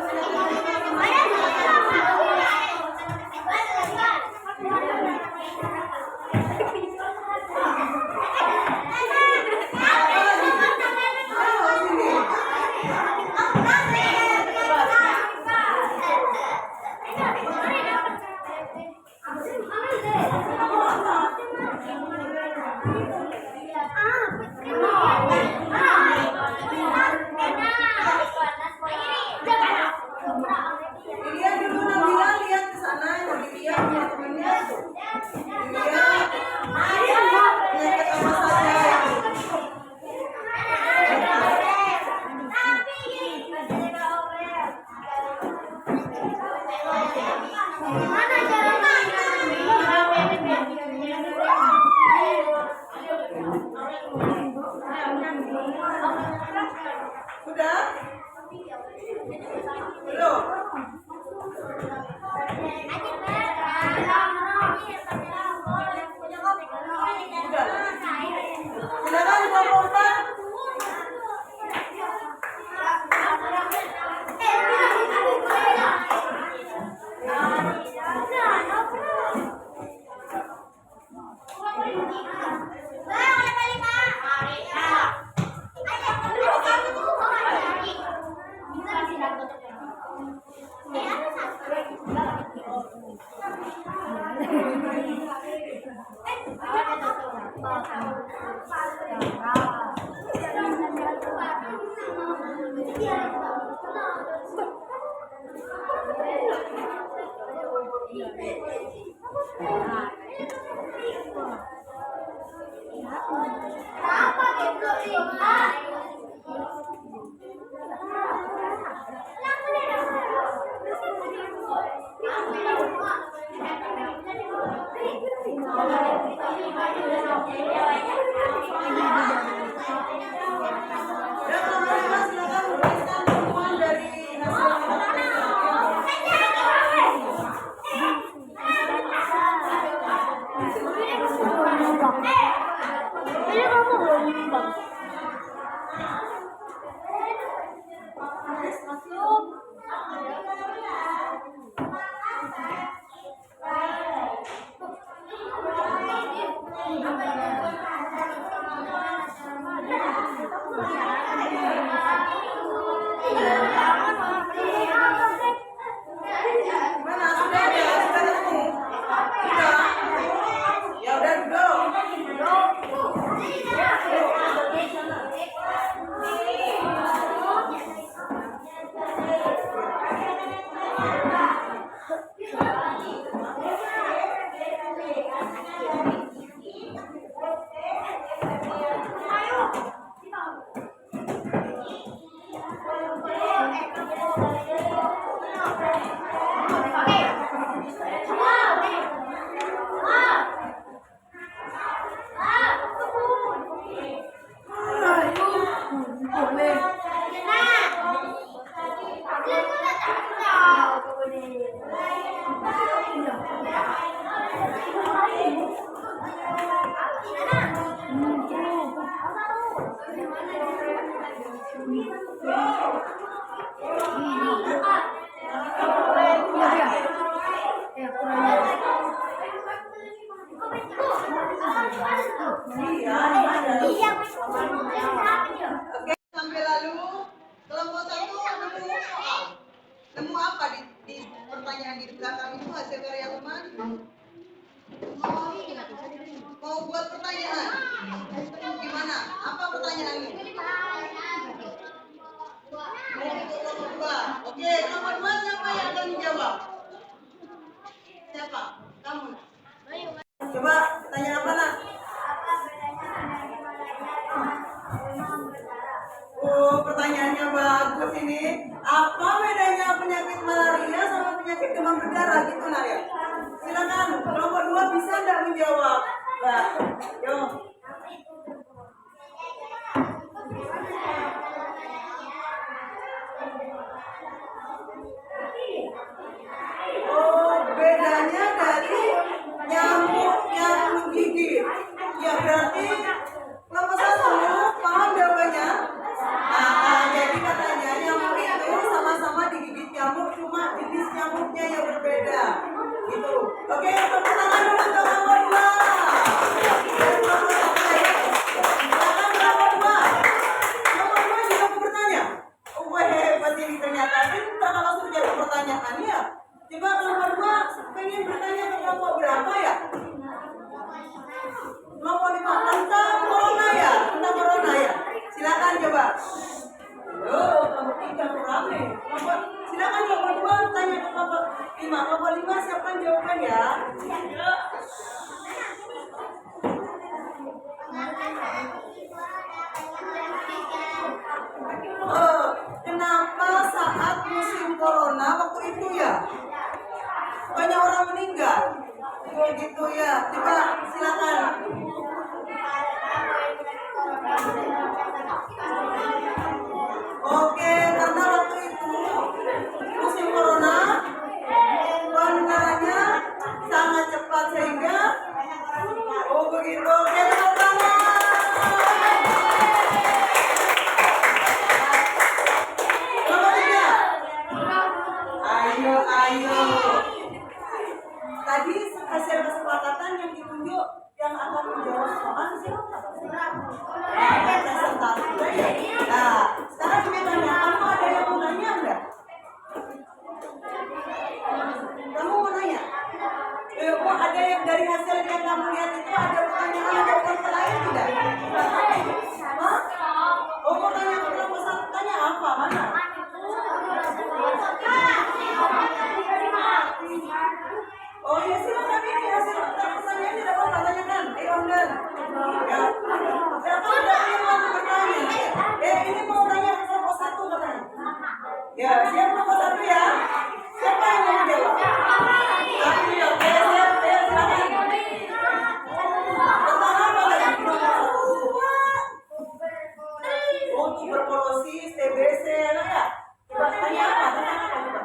Iya dulu Nabila lihat ke sana yang dilihat sama temennya tuh. Dilihat penyakit apa saja. Sudah? Belum? Silakan Bapak. Dan teman-teman silakan menuliskan temuan dari hasil Mana sudah ada? Sudah ketemu? Sudah? Ya udah duduk. Oke, sampai lalu kelompok satu nemu soal. Nemu apa di pertanyaan di belakang itu hasil karya teman? Mau buat pertanyaan? Gimana? Apa pertanyaannya? Untuk kelompok dua. Oke, kelompok dua siapa yang akan menjawab? Siapa? Kamu. Coba tanya apa nak? Oh, pertanyaannya bagus ini. Apa bedanya penyakit malaria sama penyakit demam berdarah gitu nak ya? Silakan, kelompok dua bisa nggak menjawab? Mbak, yo. Oh, bedanya dari nyamuk yang menggigit. Ya berarti kelompok satu paham jawabannya? Jadi katanya nyamuk itu bentuknya yang berbeda. Gitu. Oke, tepuk tangan dulu untuk nomor 2. Silakan nomor 2. Nomor 2 juga mau bertanya. Wah, hebat ini ternyata. Pintar kalau sudah jadi pertanyaan ya. Coba nomor 2 pengen bertanya ke kelompok berapa ya? Kelompok 5 tentang corona ya? Tentang corona ya? Silakan coba. Yo, kelompok 3 rame. Silakan kelompok 2 tanya ke kelompok 5. Kelompok 5 siapkan jawaban ya. Kenapa saat musim corona waktu itu ya banyak orang meninggal? Gitu ya. Coba silakan. Oke, karena waktu itu musim corona penularannya sangat cepat sehingga begitu. Oke, tepuk tangan. Nomor 3. Ayo. Tadi hasil kesepakatan yang ditunjuk yang akan menjawab soal siapa? Presentasi. Nah, sekarang kita tanya, kamu ada yang mau nanya enggak? Kamu mau nanya? Kok ada yang dari hasil yang kamu lihat itu ada pertanyaan atau konten lain tidak? Hah? Oh, mau tanya ke kelompok satu, tanya apa? Mana? Oh ya, silakan ini hasil pertanyaan tidak apa tanyakan. Ayo Amdan. Ya. Siapa yang mau bertanya? Ini mau tanya ke kelompok satu katanya. Ya, siap kelompok satu ya. Siapa yang mau jawab? Ayo, siap, silakan. Tentang apa lagi? Oh, tuberkulosis, TBC, nah ya. Coba tanya apa? Tentang apa coba?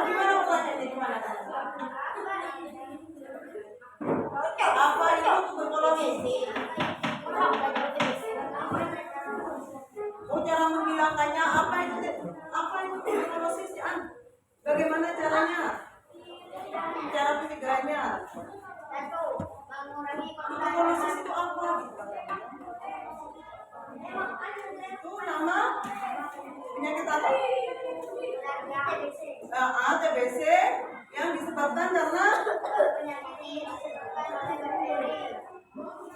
Gimana pertanyaannya? Gimana? Apa itu tuberkulosis? Oh, cara menghilangkannya apa itu? Apa itu tuberkulosis ya? Bagaimana caranya? Cara pencegahannya? Tuberkulosis itu apa? Itu nama penyakit apa? TBC yang disebabkan karena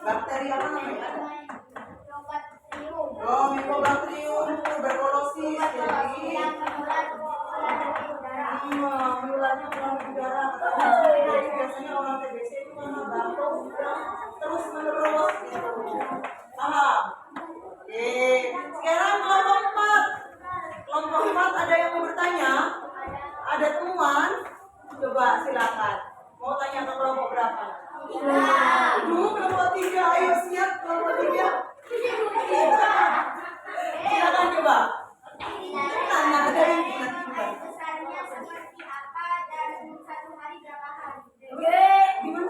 bakteri apa namanya? Mycobacterium tuberculosis. Jadi menularnya melalui udara. Jadi biasanya orang TBC itu karena batuk terus menerus gitu. Paham? Sekarang kelompok 4. Kelompok 4 ada yang mau bertanya? Ada temuan? Coba silakan. Mau tanya ke kelompok berapa? Kelompok 3. Ayo siap kelompok 3. Silakan coba. Tanya ada yang gimana? Gimana?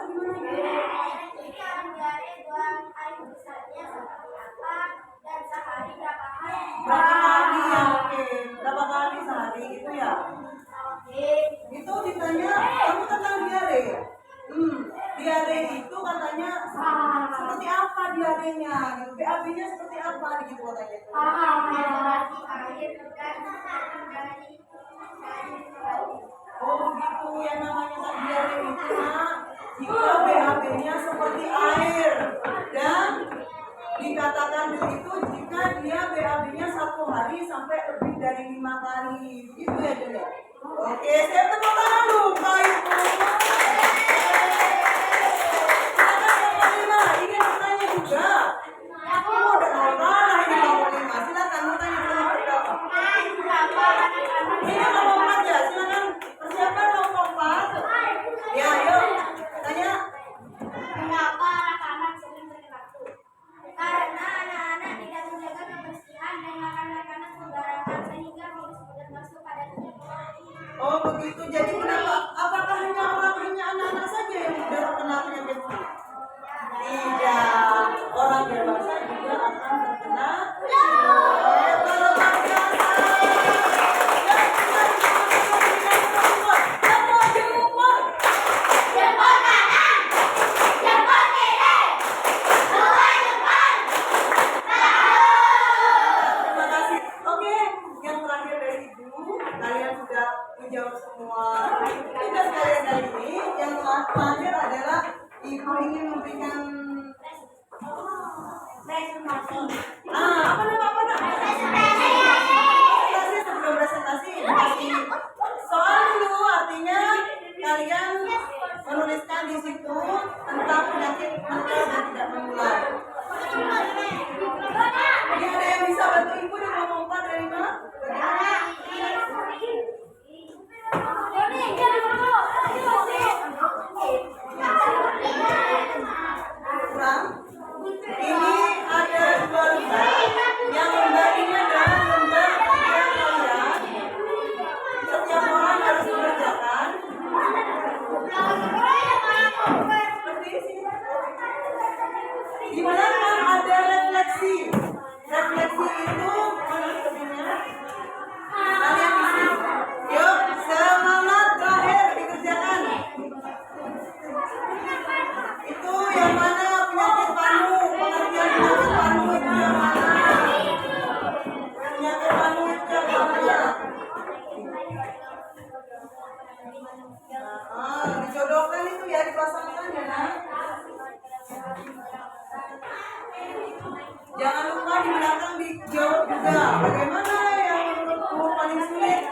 Berapa kali ya? Berapa kali sehari gitu ya? Itu ditanya kamu tentang diare ya? Diare itu katanya seperti apa diarenya gitu. BAB-nya seperti apa gitu katanya. Oh begitu yang namanya diare itu jika BAB-nya seperti air dan dikatakan begitu jika dia BAB-nya 1 hari sampai lebih dari 5 kali gitu ya Jun. Oke, saya tepuk tangan dulu Pak Ibu. Silakan nomor 5 ingin bertanya juga. Aku udah mau kalah ini nomor 5. Silakan mau tanya kelompok berapa? Ini kelompok 4 ya. Silakan persiapkan kelompok 4. Ya, ayo tanya. Mengapa anak-anak sering terkena flu? Karena anak-anak tidak menjaga kebersihan dan makan makanan sembarangan sehingga virus mudah masuk pada tubuh. Oh begitu. Jadi kenapa? Apakah hanya anak-anak saja yang mudah terkena penyakit flu? Tidak. Orang dewasa juga akan terkena. Luar biasa. dijawab semua. Tugas kalian kali ini yang terakhir adalah ibu ingin memberikan apa nama? Presentasi. Sebelum presentasi dikasih soal dulu, artinya kalian menuliskan di situ tentang penyakit menular dan tidak menular. Ini ada yang bisa bantu ibu di kelompok 4 dari mana? Kurang? Ini ada 2 lembar. Yang lembar ini adalah lembar yang kalian setiap orang harus mengerjakan. Di mana kan ada refleksi. Refleksi itu menurut kebinya kalian isi. Yuk, semangat, terakhir dikerjakan. Itu yang mana penyakit panu, pengertian penyakit panu itu yang mana? Penyakit panu itu yang mana? Dijodohkan itu ya, dipasangkan ya nak. Jangan lupa di belakang dijawab juga. Bagaimana yang menurutmu paling sulit?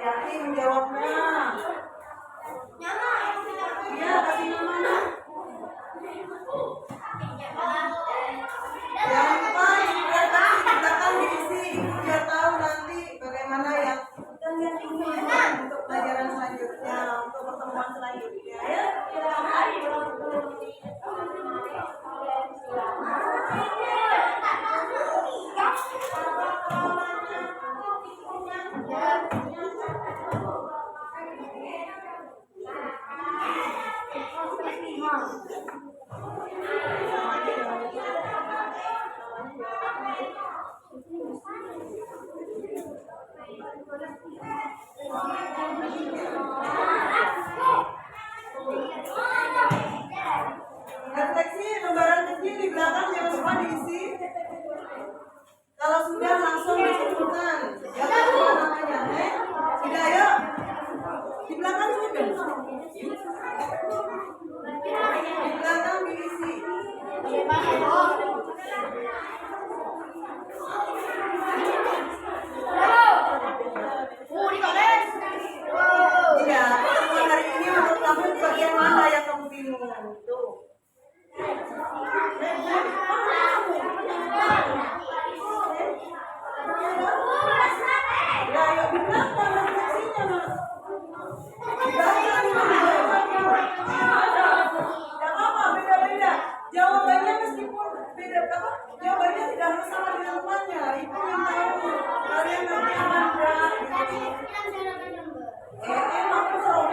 Yakin menjawabnya. Ya, kasih nama nak. Jangan lupa silakan diisi biar tahu nanti bagaimana yang kalian inginkan untuk pelajaran selanjutnya, untuk pertemuan selanjutnya ya. Refleksi lembaran kecil di belakang jangan lupa diisi. Kalau sudah langsung disebutkan. Jangan lupa namanya, sudah yuk. Di belakang sudah. Di belakang diisi. Iya, pertemuan hari ini menurut kamu bagian mana yang kamu bingung? Tuh. Ya, yuk di belakang refleksinya, Mas. Di belakang tidak apa, beda-beda. Jawabannya meskipun beda apa? Jawabannya tidak harus sama dengan temannya. Ibu ingin tahu kalian nanti aman enggak? Emang betul.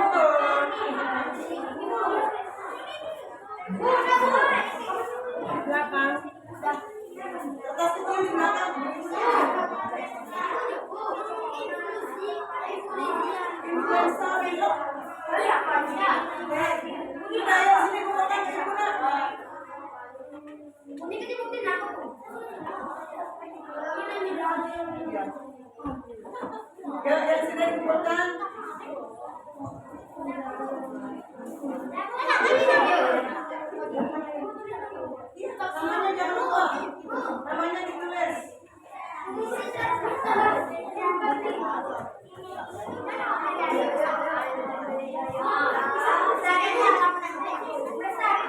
Belakang. Kertas kecil di belakang. Influenza besok. Kita ayo sini bukakan ibu nak. Ya, sudah dikumpulkan. Namanya jangan lupa. Namanya ditulis.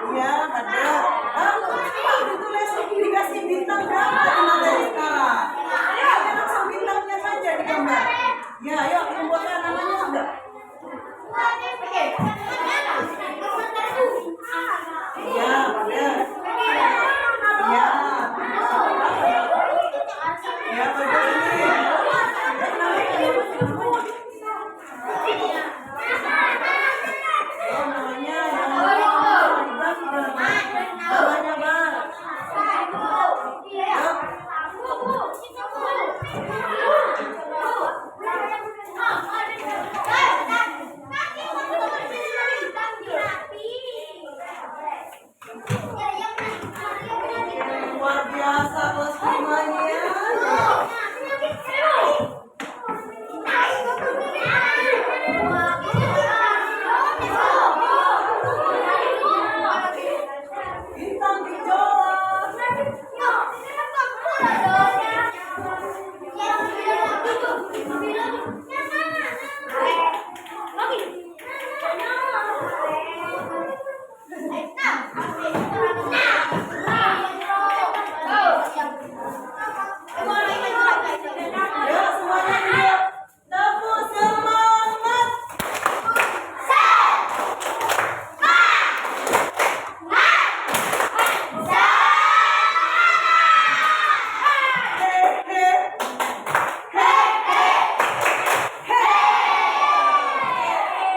Ya, ada. Ditulis dikasih bintang berapa di materi sekarang? Langsung bintangnya saja digambar. Ya, ayo kumpulkan namanya. luar biasa kelas 5-nya. Bintang gejolak. Ya, semuanya duduk. Tepuk semangat.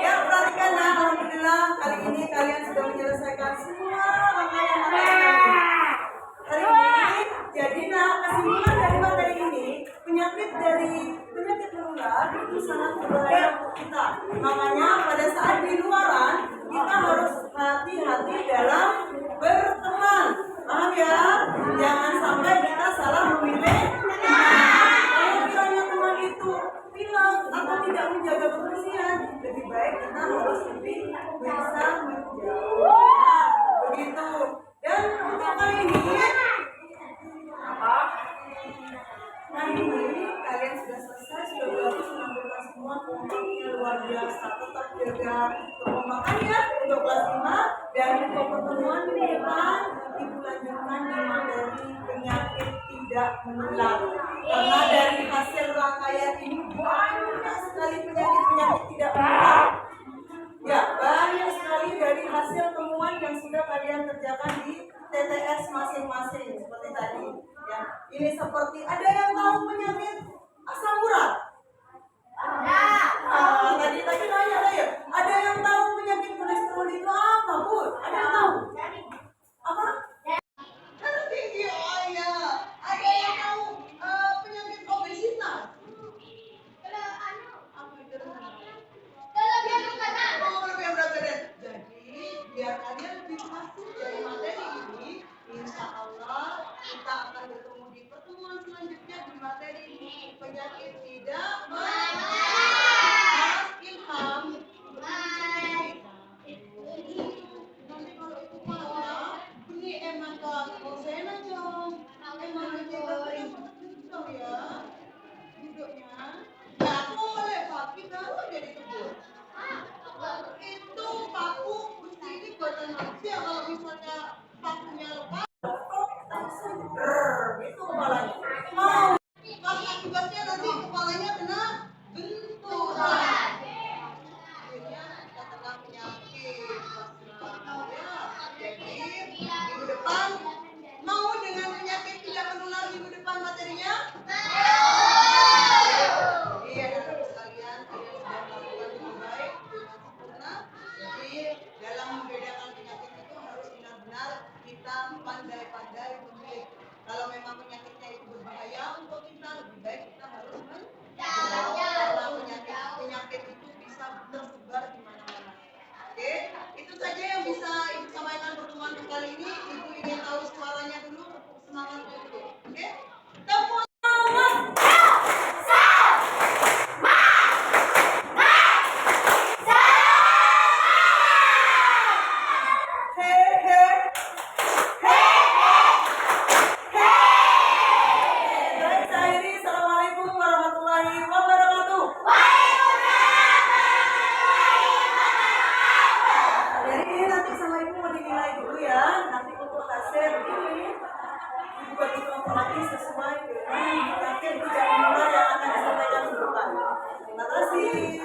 Ya, perhatikan nah, alhamdulillah kali ini kalian sudah menyelesaikan semua rangkaian materi. Hari ini jadi nah kesimpulan dari materi ini penyakit menular itu sangat berbahaya untuk kita. Makanya pada saat di luaran kita harus hati-hati dalam berteman. Paham ya? Jangan sampai kita salah memilih teman. Kalau kiranya teman itu bilang atau tidak menjaga kebersihan, lebih baik kita harus lebih bisa menjauh. Nah, begitu. Dan untuk kali ini kalian sudah selesai, sudah bagus menampilkan semua kompak-nya luar biasa. Tetap jaga kekompakannya untuk kelas 5 dan untuk pertemuan minggu depan Ibu lanjutkan di materi penyakit tidak menular. Karena dari hasil rangkaian ini banyak sekali penyakit-penyakit tidak menular. Ya, banyak sekali dari hasil temuan yang sudah kalian kerjakan di TTS masing-masing seperti tadi. Ya, ini seperti ada yang tahu penyakit asam urat? Tadi nanya ya. Ada yang tahu penyakit kolesterol itu apa, Bu? Ada yang tahu? Apa? Tinggi, oh iya. Ada yang tahu penyakit obesitas? Apa itu? Oh, lebih berat badan. Jadi, biar kalian lebih pasti dari materi ini, insya Allah kita akan bertemu di pertemuan selanjutnya di materi penyakit tidak menular. Ilham. Nanti kalau itu parah, ini emang kan Rosena dong. Emang kita dong ya. Duduknya. Ya boleh, Pak. Kita jadi kebun. Itu paku besi ini buatan manusia. Kalau misalnya pakunya lepas, langsung itu kepalanya. Mau pas akibatnya nanti kepalanya kena benturan. Akhirnya kita kena penyakit. Ya, jadi minggu depan mau dengan penyakit tidak menular minggu depan materinya? Iya, dan sekalian kalian sudah melakukan dengan baik dengan sempurna. Jadi dalam membedakan penyakit itu harus benar-benar kita pandai-pandai memilih. Kalau memang penyakitnya itu berbahaya untuk kita, lebih baik kita harus menjauh karena penyakit itu bisa tersebar di mana-mana. Oke, itu saja yang bisa Ibu sampaikan pertemuan kali ini. Ibu ingin tahu suaranya dulu, semangatnya dulu. Oke, tepuk tangan. Baik, saya Iri. Assalamualaikum warahmatullahi wabarakatuh. Jadi ini nanti sama Ibu mau dinilai dulu ya. Nanti untuk hasil ini Ibu bagi kelompok lagi sesuai dengan penyakit tidak menular yang akan disampaikan minggu depan. Terima kasih.